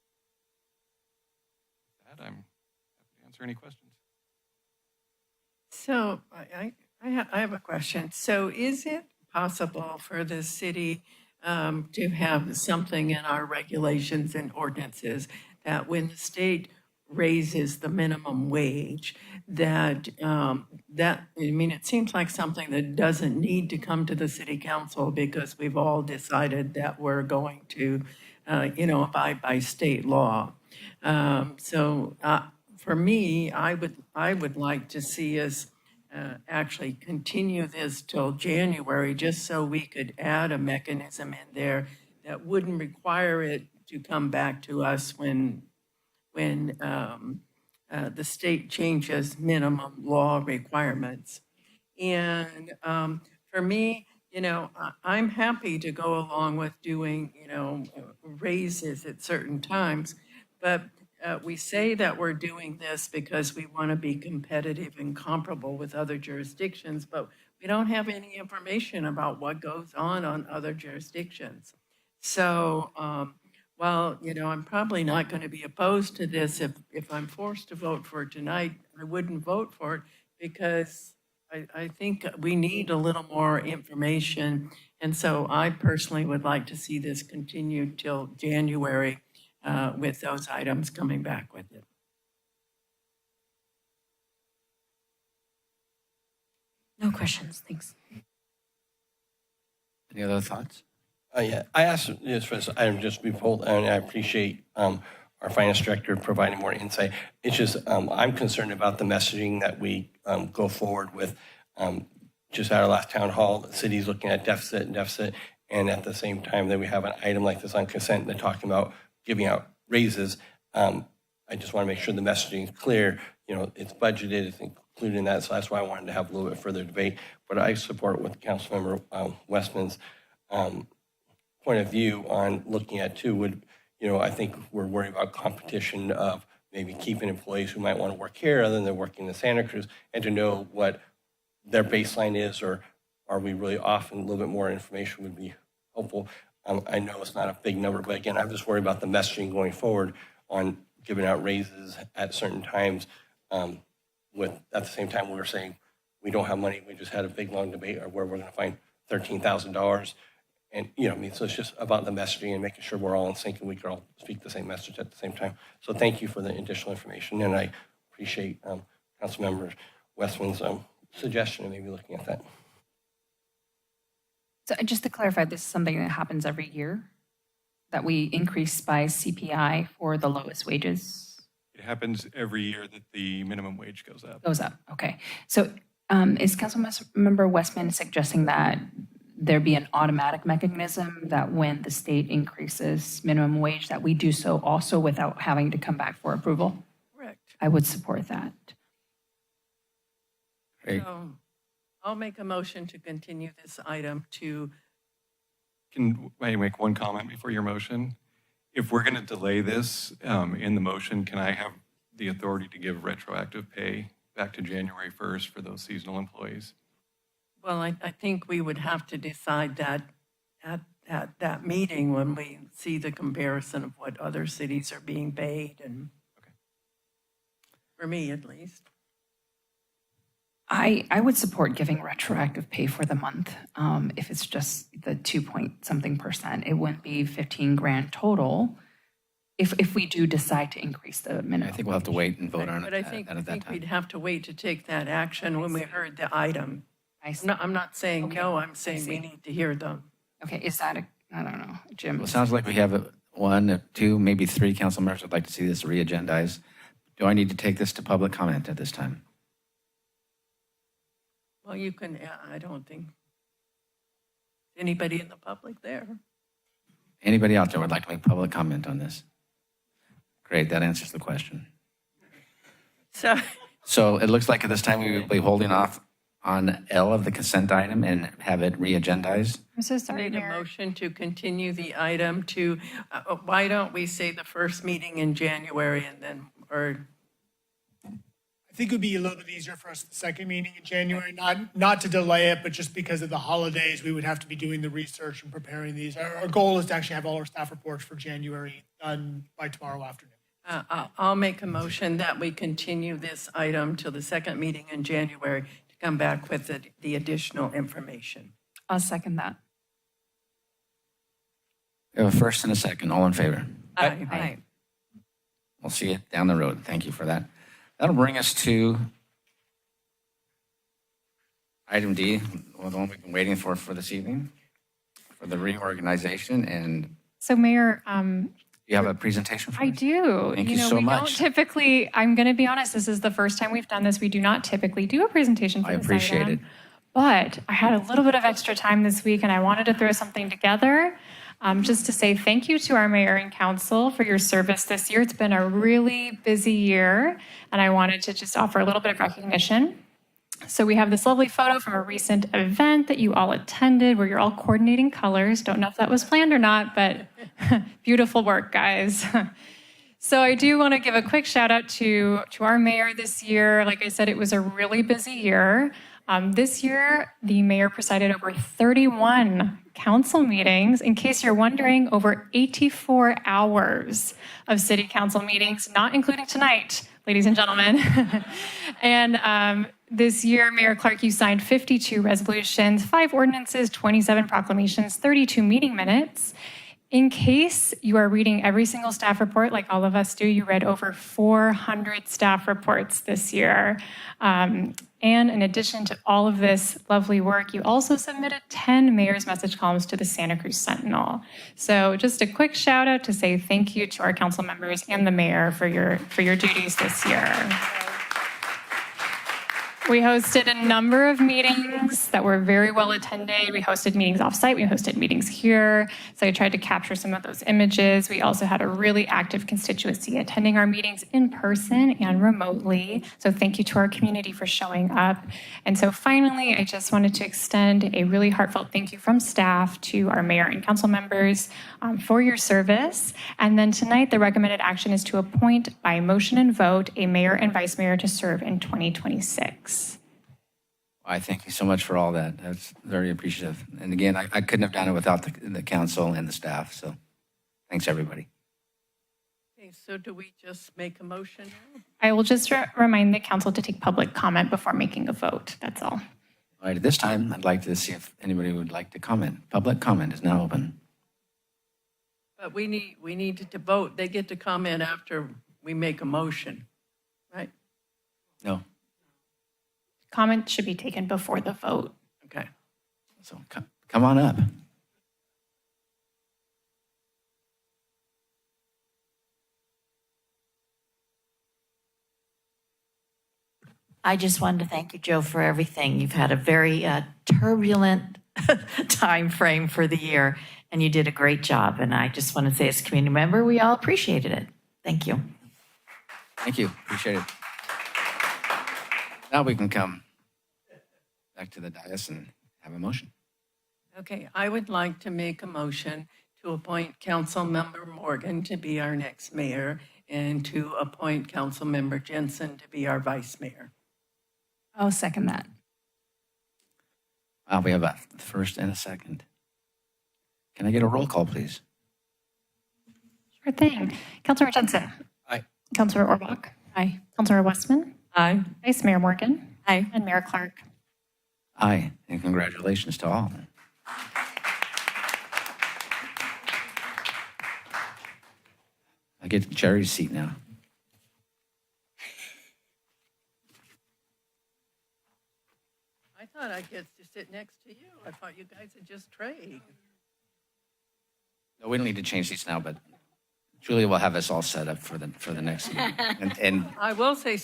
With that, I'm happy to answer any questions. So I have a question. So is it possible for the city to have something in our regulations and ordinances that when the state raises the minimum wage, that it seems like something that doesn't need to come to the city council because we've all decided that we're going to, abide by state law. For me, I would like to see us actually continue this till January, just so we could add a mechanism in there that wouldn't require it to come back to us when the state changes minimum law requirements. And for me, I'm happy to go along with doing, raises at certain times, but we say that we're doing this because we want to be competitive and comparable with other jurisdictions, but we don't have any information about what goes on other jurisdictions. So, while, I'm probably not going to be opposed to this, if I'm forced to vote for it tonight, I wouldn't vote for it because I think we need a little more information. And so I personally would like to see this continue till January with those items coming back with it. No questions, thanks. Any other thoughts? Yeah, I asked this for this item just before, and I appreciate our finance director providing more insight. It's just I'm concerned about the messaging that we go forward with. Just at our last town hall, the city's looking at deficit, and at the same time that we have an item like this on consent and they're talking about giving out raises. I just want to make sure the messaging is clear. It's budgeted, it's included in that, so that's why I wanted to have a little bit further debate. But I support what Councilmember Westman's point of view on looking at too would, I think we're worried about competition of maybe keeping employees who might want to work here other than they're working in Santa Cruz, and to know what their baseline is, or are we really off, and a little bit more information would be helpful. I know it's not a big number, but again, I'm just worried about the messaging going forward on giving out raises at certain times. At the same time, we were saying we don't have money. We just had a big long debate of where we're going to find $13,000. And, so it's just about the messaging and making sure we're all in sync and we can all speak the same message at the same time. So thank you for the additional information. And I appreciate Councilmember Westman's suggestion of maybe looking at that. So just to clarify, this is something that happens every year, that we increase by CPI for the lowest wages? It happens every year that the minimum wage goes up. Goes up, okay. So is Councilmember Westman suggesting that there be an automatic mechanism that when the state increases minimum wage, that we do so also without having to come back for approval. Correct. I would support that. Great. So I'll make a motion to continue this item to, Can I make one comment before your motion? If we're going to delay this in the motion, can I have the authority to give retroactive pay back to January 1st for those seasonal employees? well, I think we would have to decide that at that meeting when we see the comparison of what other cities are being paid and, for me at least. I would support giving retroactive pay for the month. If it's just the 2-point-something%, it wouldn't be 15 grand total. If we do decide to increase the minimum. I think we'll have to wait and vote on it But I think at that time. we'd have to wait to take that action when we heard the item. I'm not saying no, I'm saying we need to hear them. Okay, is that I don't know, Jim? Well, it sounds like we have one, two, maybe three council members would like to see this re-agendized. Do I need to take this to public comment at this time? Well, you can, I don't think anybody in the public there. Anybody out there would like to make public comment on this? Great, that answers the question. So it looks like at this time we will be holding off on L of the consent item and have it re-agendized. I'm so sorry, Need a Mayor. motion to continue the item to, why don't we say the first meeting in January and then, or, I think it would be a little bit easier for us the second meeting in January, not to delay it, but just because of the holidays, we would have to be doing the research and preparing these. Our goal is to actually have all our staff reports for January done by tomorrow afternoon. I'll make a motion that we continue this item till the second meeting in January to come back with the additional information. I'll second that. We have a first and a second, all in favor? Aye. We'll see it down the road. Thank you for that. That'll bring us to item D, the one we've been waiting for this evening, for the reorganization. And So Mayor, you have a presentation for us? I do. Thank you so we much. don't typically, I'm going to be honest, this is the first time we've done this. We do not typically do a presentation for I this appreciate item. it. But I had a little bit of extra time this week and I wanted to throw something together just to say thank you to our mayor and council for your service this year. It's been a really busy year and I wanted to just offer a little bit of recognition. So we have this lovely photo from a recent event that you all attended where you're all coordinating colors. Don't know if that was planned or not, but beautiful work, guys. So I do want to give a quick shout out to our mayor this year. Like I said, it was a really busy year. This year, the mayor presided over 31 council meetings. In case you're wondering, over 84 hours of city council meetings, not including tonight, ladies and gentlemen. And this year, Mayor Clark, you signed 52 resolutions, 5 ordinances, 27 proclamations, 32 meeting minutes. In case you are reading every single staff report, like all of us do, you read over 400 staff reports this year. And in addition to all of this lovely work, you also submitted 10 mayor's message columns to the Santa Cruz Sentinel. So just a quick shout out to say thank you to our council members and the mayor for your duties this year. We hosted a number of meetings that were very well attended. We hosted meetings off-site. We hosted meetings here. So I tried to capture some of those images. We also had a really active constituency attending our meetings in person and remotely. So thank you to our community for showing up. And so finally, I just wanted to extend a really heartfelt thank you from staff to our mayor and council members for your service. And then tonight, the recommended action is to appoint by motion and vote a mayor and vice mayor to serve in 2026. I thank you so much for all that. That's very appreciative. And again, I couldn't have done it without the council and the staff. So thanks, everybody. Okay, so do we just make a motion now? I will just remind the council to take public comment before making a vote. That's all. All right, at this time, I'd like to see if anybody would like to comment. Public comment is now open. But we need to vote. They get to comment after we make a motion, right? No. Comment should be taken before the vote. Okay. So come on up. I just wanted to thank you, Joe, for everything. You've had a very turbulent time frame for the year, and you did a great job. And I just want to say, as a community member, we all appreciated it. Thank you. Thank you. Appreciate it. Now we can come back to the dais and have a motion. Okay, I would like to make a motion to appoint Councilmember Morgan to be our next mayor and to appoint Councilmember Jensen to be our vice mayor. I'll second that. We have a first and a second. Can I get a roll call, please? Sure thing. Councilor Jensen. Aye. Councilor Orbach. Aye. Councilor Westman. Aye. Vice Mayor Morgan. Aye. And Mayor Clark. Aye, and congratulations to all. I get Jerry's seat now. I thought I'd get to sit next to you. I thought you guys would just trade. No, we don't need to change these now, but Julia will have us all set up for the next meeting. And I will say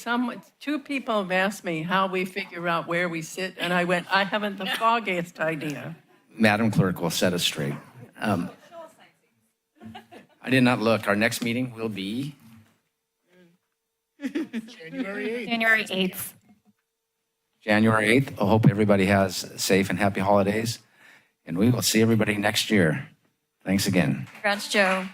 two people have asked me how we figure out where we sit, and I went, I haven't the foggiest idea. Madam Clerk will set us straight. I did not look. Our next meeting will be January 8th. January 8th. January 8th. I hope everybody has safe and happy holidays, and we will see everybody next year. Thanks again. Congrats, Joe.